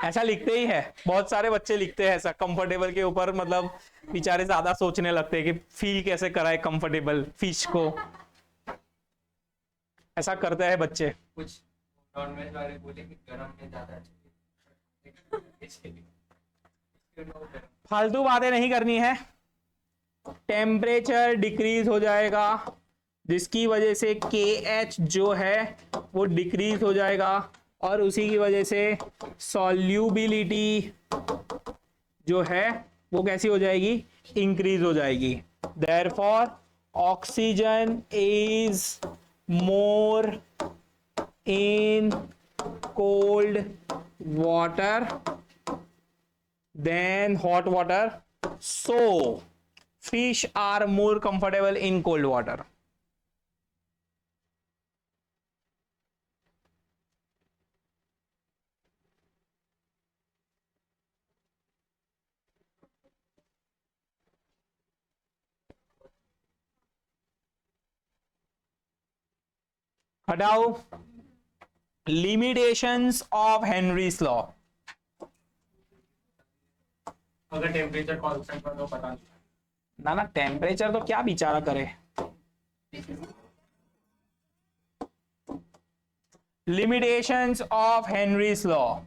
ऐसा लिखते ही है, बहुत सारे बच्चे लिखते हैं ऐसा, कंफर्टेबल के ऊपर, मतलब बेचारे ज्यादा सोचने लगते हैं कि फील कैसे कराए कंफर्टेबल फिश को, ऐसा करते हैं बच्चे। कुछ नॉनवेज वाले बोले कि गरम में ज्यादा फालतू बातें नहीं करनी है। टेम्परेचर डिक्रीज हो जाएगा, जिसकी वजह से KH जो है वो डिक्रीज हो जाएगा, और उसी की वजह से सॉल्यूबिलिटी जो है वो कैसी हो जाएगी? इंक्रीज हो जाएगी। Therefore oxygen is more in cold water than hot water, so fish are more comfortable in cold water. हटाओ limitations of Henry's law. अगर टेम्परेचर कांस्टेंट हो तो पता नहीं। ना ना टेम्परेचर तो क्या बेचारा करे। Limitations of Henry's law.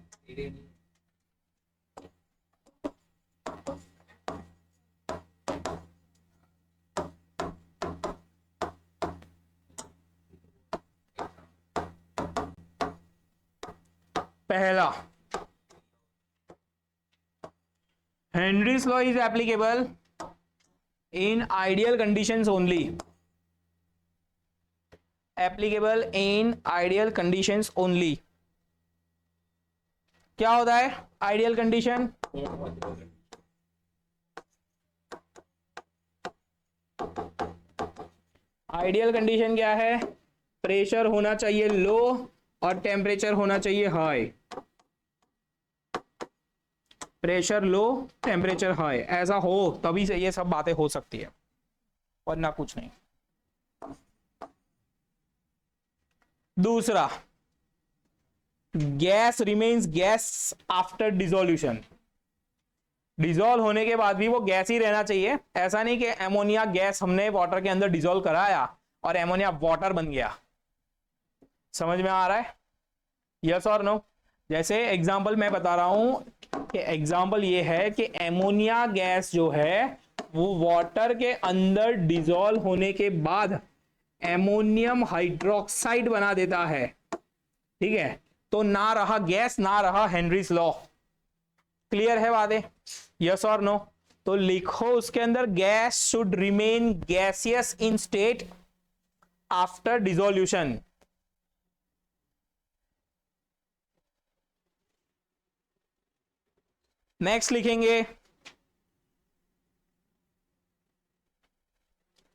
पहला, Henry's law is applicable in ideal conditions only. Applicable in ideal conditions only. क्या होता है आइडियल कंडीशन? आइडियल कंडीशन क्या है? प्रेशर होना चाहिए लो और टेम्परेचर होना चाहिए high. Pressure low, temperature high, ऐसा हो तभी से ये सब बातें हो सकती है, वरना कुछ नहीं। दूसरा, gas remains gas after dissolution. Dissolve होने के बाद भी वो गैस ही रहना चाहिए। ऐसा नहीं कि एमोनिया गैस हमने वाटर के अंदर डिसॉल्व कराया और एमोनिया वाटर बन गया। समझ में आ रहा है? यस और नो? जैसे एग्जांपल मैं बता रहा हूं कि एग्जांपल ये है कि एमोनिया गैस जो है वो वाटर के अंदर डिसॉल्व होने के बाद एमोनियम हाइड्रोक्साइड बना देता है। ठीक है, तो ना रहा गैस ना रहा हेनरीज लॉ। क्लियर है बातें? यस और नो? तो लिखो उसके अंदर gas should remain gaseous in state after dissolution. Next लिखेंगे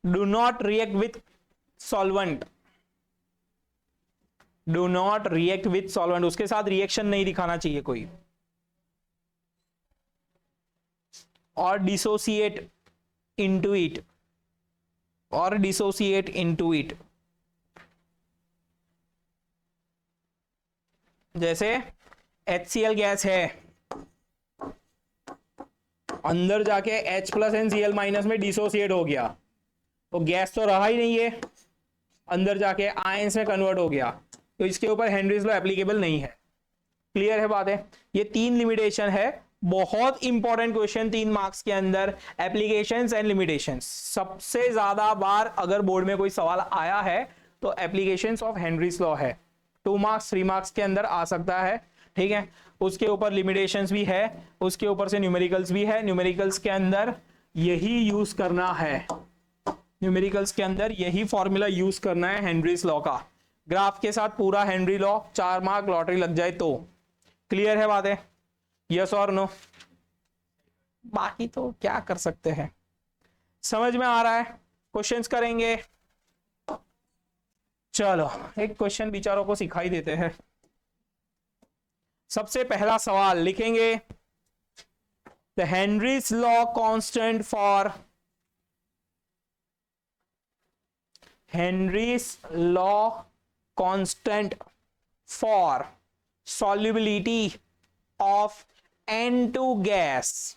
do not react with solvent. Do not react with solvent, उसके साथ रिएक्शन नहीं दिखाना चाहिए कोई। और डिसोसिएट इनटू इट, और डिसोसिएट इनटू इट। जैसे HCl गैस है, अंदर जाके H+NCl- में डिसोसिएट हो गया, तो गैस तो रहा ही नहीं है, अंदर जाके आयंस में कन्वर्ट हो गया, तो इसके ऊपर हेनरीज लॉ एप्लीकेबल नहीं है। क्लियर है बात है? ये 3 लिमिटेशन है, बहुत इंपॉर्टेंट क्वेश्चन 3 मार्क्स के अंदर, एप्लीकेशंस एंड लिमिटेशंस। सबसे ज्यादा बार अगर बोर्ड में कोई सवाल आया है तो एप्लीकेशंस ऑफ हेनरीज लॉ है। 2 मार्क्स 3 मार्क्स के अंदर आ सकता है। ठीक है, उसके ऊपर लिमिटेशंस भी है, उसके ऊपर से न्यूमेरिकल्स भी है। न्यूमेरिकल्स के अंदर यही यूज करना है, न्यूमेरिकल्स के अंदर यही फॉर्मूला यूज करना है हेनरीज लॉ का। ग्राफ के साथ पूरा हेनरी लॉ, 4 मार्क लॉटरी लग जाए तो। क्लियर है बातें? यस और नो? बाकी तो क्या कर सकते हैं। समझ में आ रहा है? क्वेश्चंस करेंगे। चलो एक क्वेश्चन बिचारों को सिखाई देते हैं। सबसे पहला सवाल लिखेंगे the Henry's law constant for, Henry's law constant for solubility of N2 gas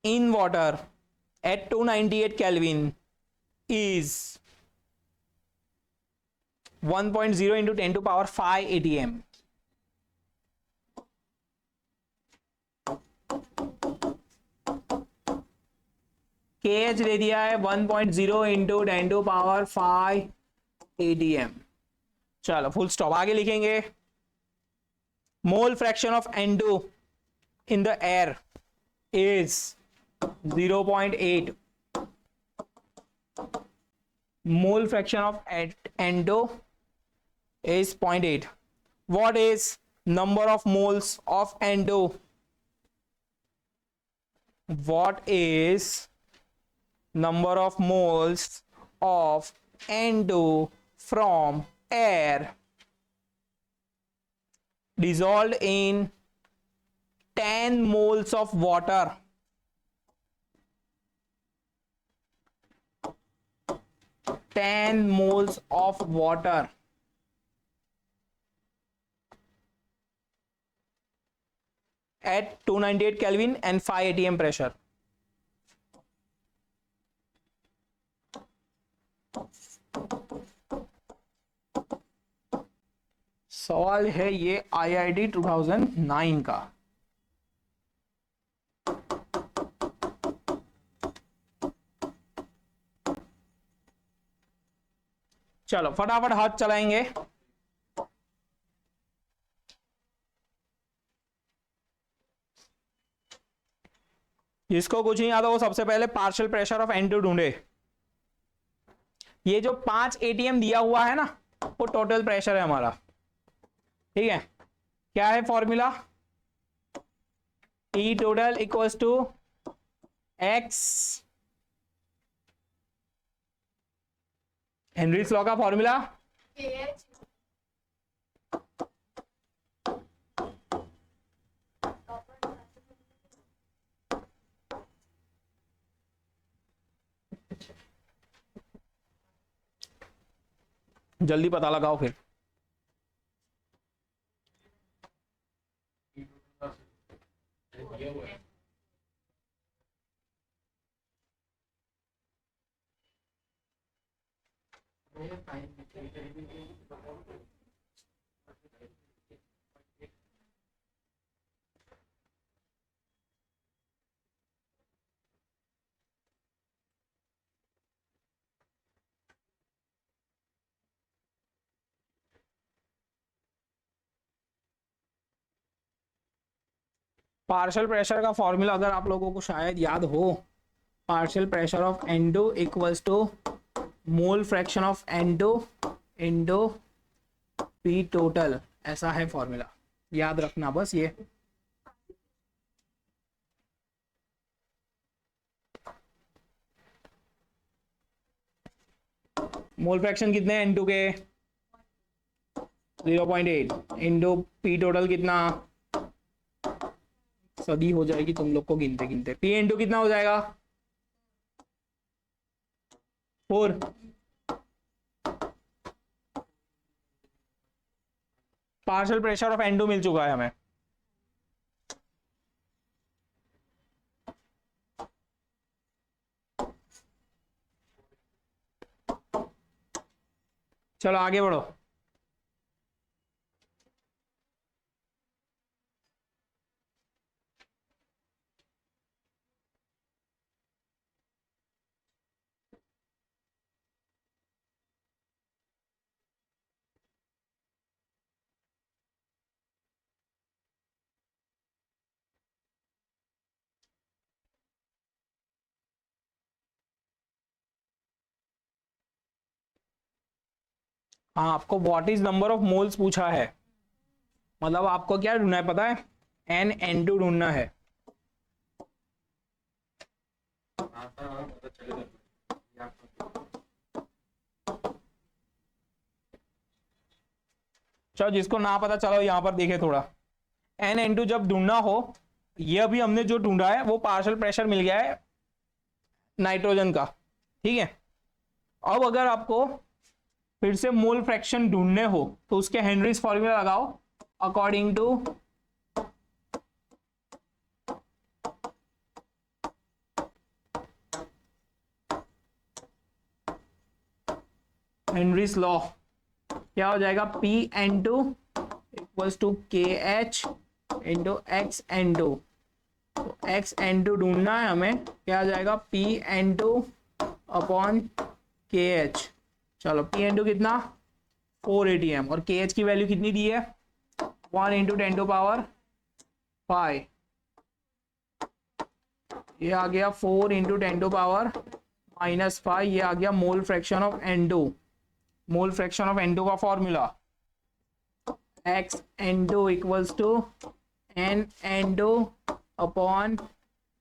in water at 298 Kelvin is 1.0 into 10 to power 5 atm। KH दे दिया है 1.0 इंटू 10 टू पावर 5 atm। चलो फुल स्टॉप, आगे लिखेंगे मोल fraction of N2 in the air is 0.8। mole fraction of endo is 0.8. What is number of moles of endo? What is number of moles of endo from air dissolved in 10 moles of water? 10 moles of water at 298 Kelvin and 5 atm pressure. सवाल है ये IIT 2009 का। चलो फटाफट हाथ चलाएंगे। जिसको कुछ नहीं आता वो सबसे पहले पार्शियल प्रेशर ऑफ एंटो ढूंढे। ये जो 5 एटीएम दिया हुआ है ना, वो टोटल प्रेशर है हमारा। ठीक है, क्या है formula? T total equals to X, Henry's law का फॉर्मूला जल्दी पता लगाओ फिर। पार्शियल प्रेशर का फॉर्मूला अगर आप लोगों को शायद याद हो, पार्शियल प्रेशर ऑफ एंडो equals to mole fraction of एंडो इंडो पी टोटल, ऐसा है फॉर्मूला, याद रखना बस ये। मोल फ्रैक्शन कितने हैं एन2 के? 0.8 इंडो पी टोटल कितना? सदी हो जाएगी तुम लोग को गिनते गिनते। पी इंटू कितना हो जाएगा? 4। पार्शियल प्रेशर ऑफ एंडो मिल चुका है हमें। चलो आगे बढ़ो। हाँ, आपको what is number of moles पूछा है, मतलब आपको क्या ढूंढना है पता है? N2 ढूंढना है। चलो जिसको ना पता चलो यहां पर देखे थोड़ा। N2 जब ढूंढना हो, ये अभी हमने जो ढूंढा है वो पार्शियल प्रेशर मिल गया है नाइट्रोजन का। ठीक है, अब अगर आपको फिर से मोल फ्रैक्शन ढूंढने हो तो उसके हेनरीज फॉर्मूला लगाओ अकॉर्डिंग टू हेनरीज लॉ। क्या हो जाएगा? P(N2) equals to KH into XN2। तो XN2 ढूंढना है हमें, क्या आ जाएगा? P(N2) upon KH। चलो P(N2) कितना? 4 atm, और KH की वैल्यू कितनी दी है? 1 इंटू 10⁵। ये आ गया 4 इंटू 10⁻⁻⁴। -5, ये आ गया mole fraction of N2। Mole fraction of N2 का formula x N2 equals to n N2 upon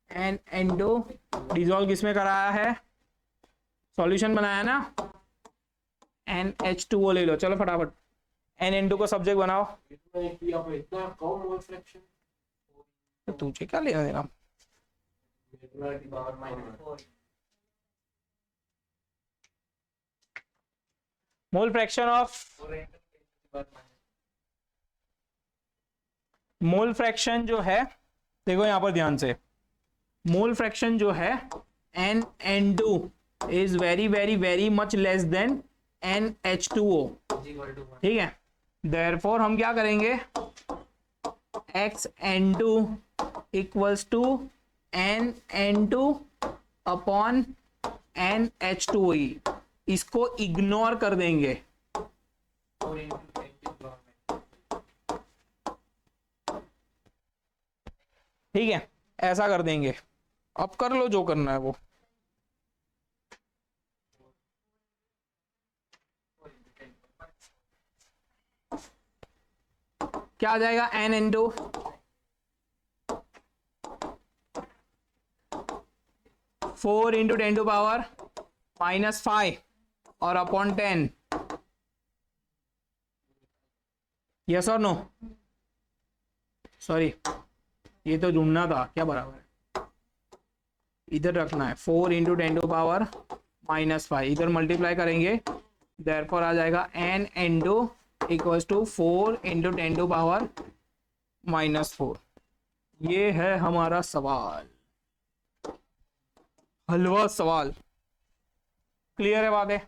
n N2। Dissolve किसमें कराया है, सॉल्यूशन बनाया ना, NH2O ले लो। चलो फटाफट n N2 को सब्जेक्ट बनाओ। किया पर इतना कम मोल फ्रैक्शन, तो तुझे क्या लेना देना। Power -4 mole fraction of, 4 into 10 to the power mole fraction जो है, देखो यहां पर ध्यान से, मोल फ्रैक्शन जो है n N2 is very very very much less than NH2O, is equal to 1. ठीक है। देयरफॉर हम क्या करेंगे, x N2 equals to n N2 upon NH2E, इसको इग्नोर कर देंगे। 4 into 10 to the power ठीक है, ऐसा कर देंगे। अब कर लो जो करना है वो। क्या आ जाएगा, n N2 4 into 10 to power -5 और अपॉन 10। यस और नो, सॉरी ये तो ढूंढना था, क्या बराबर है, इधर रखना है 4 इंटू 10 टू पावर -5, इधर मल्टीप्लाई करेंगे। देयरफॉर आ जाएगा n N2 equals to 4 into 10 to power -4। ये है हमारा सवाल, हलवा सवाल। क्लियर है बातें?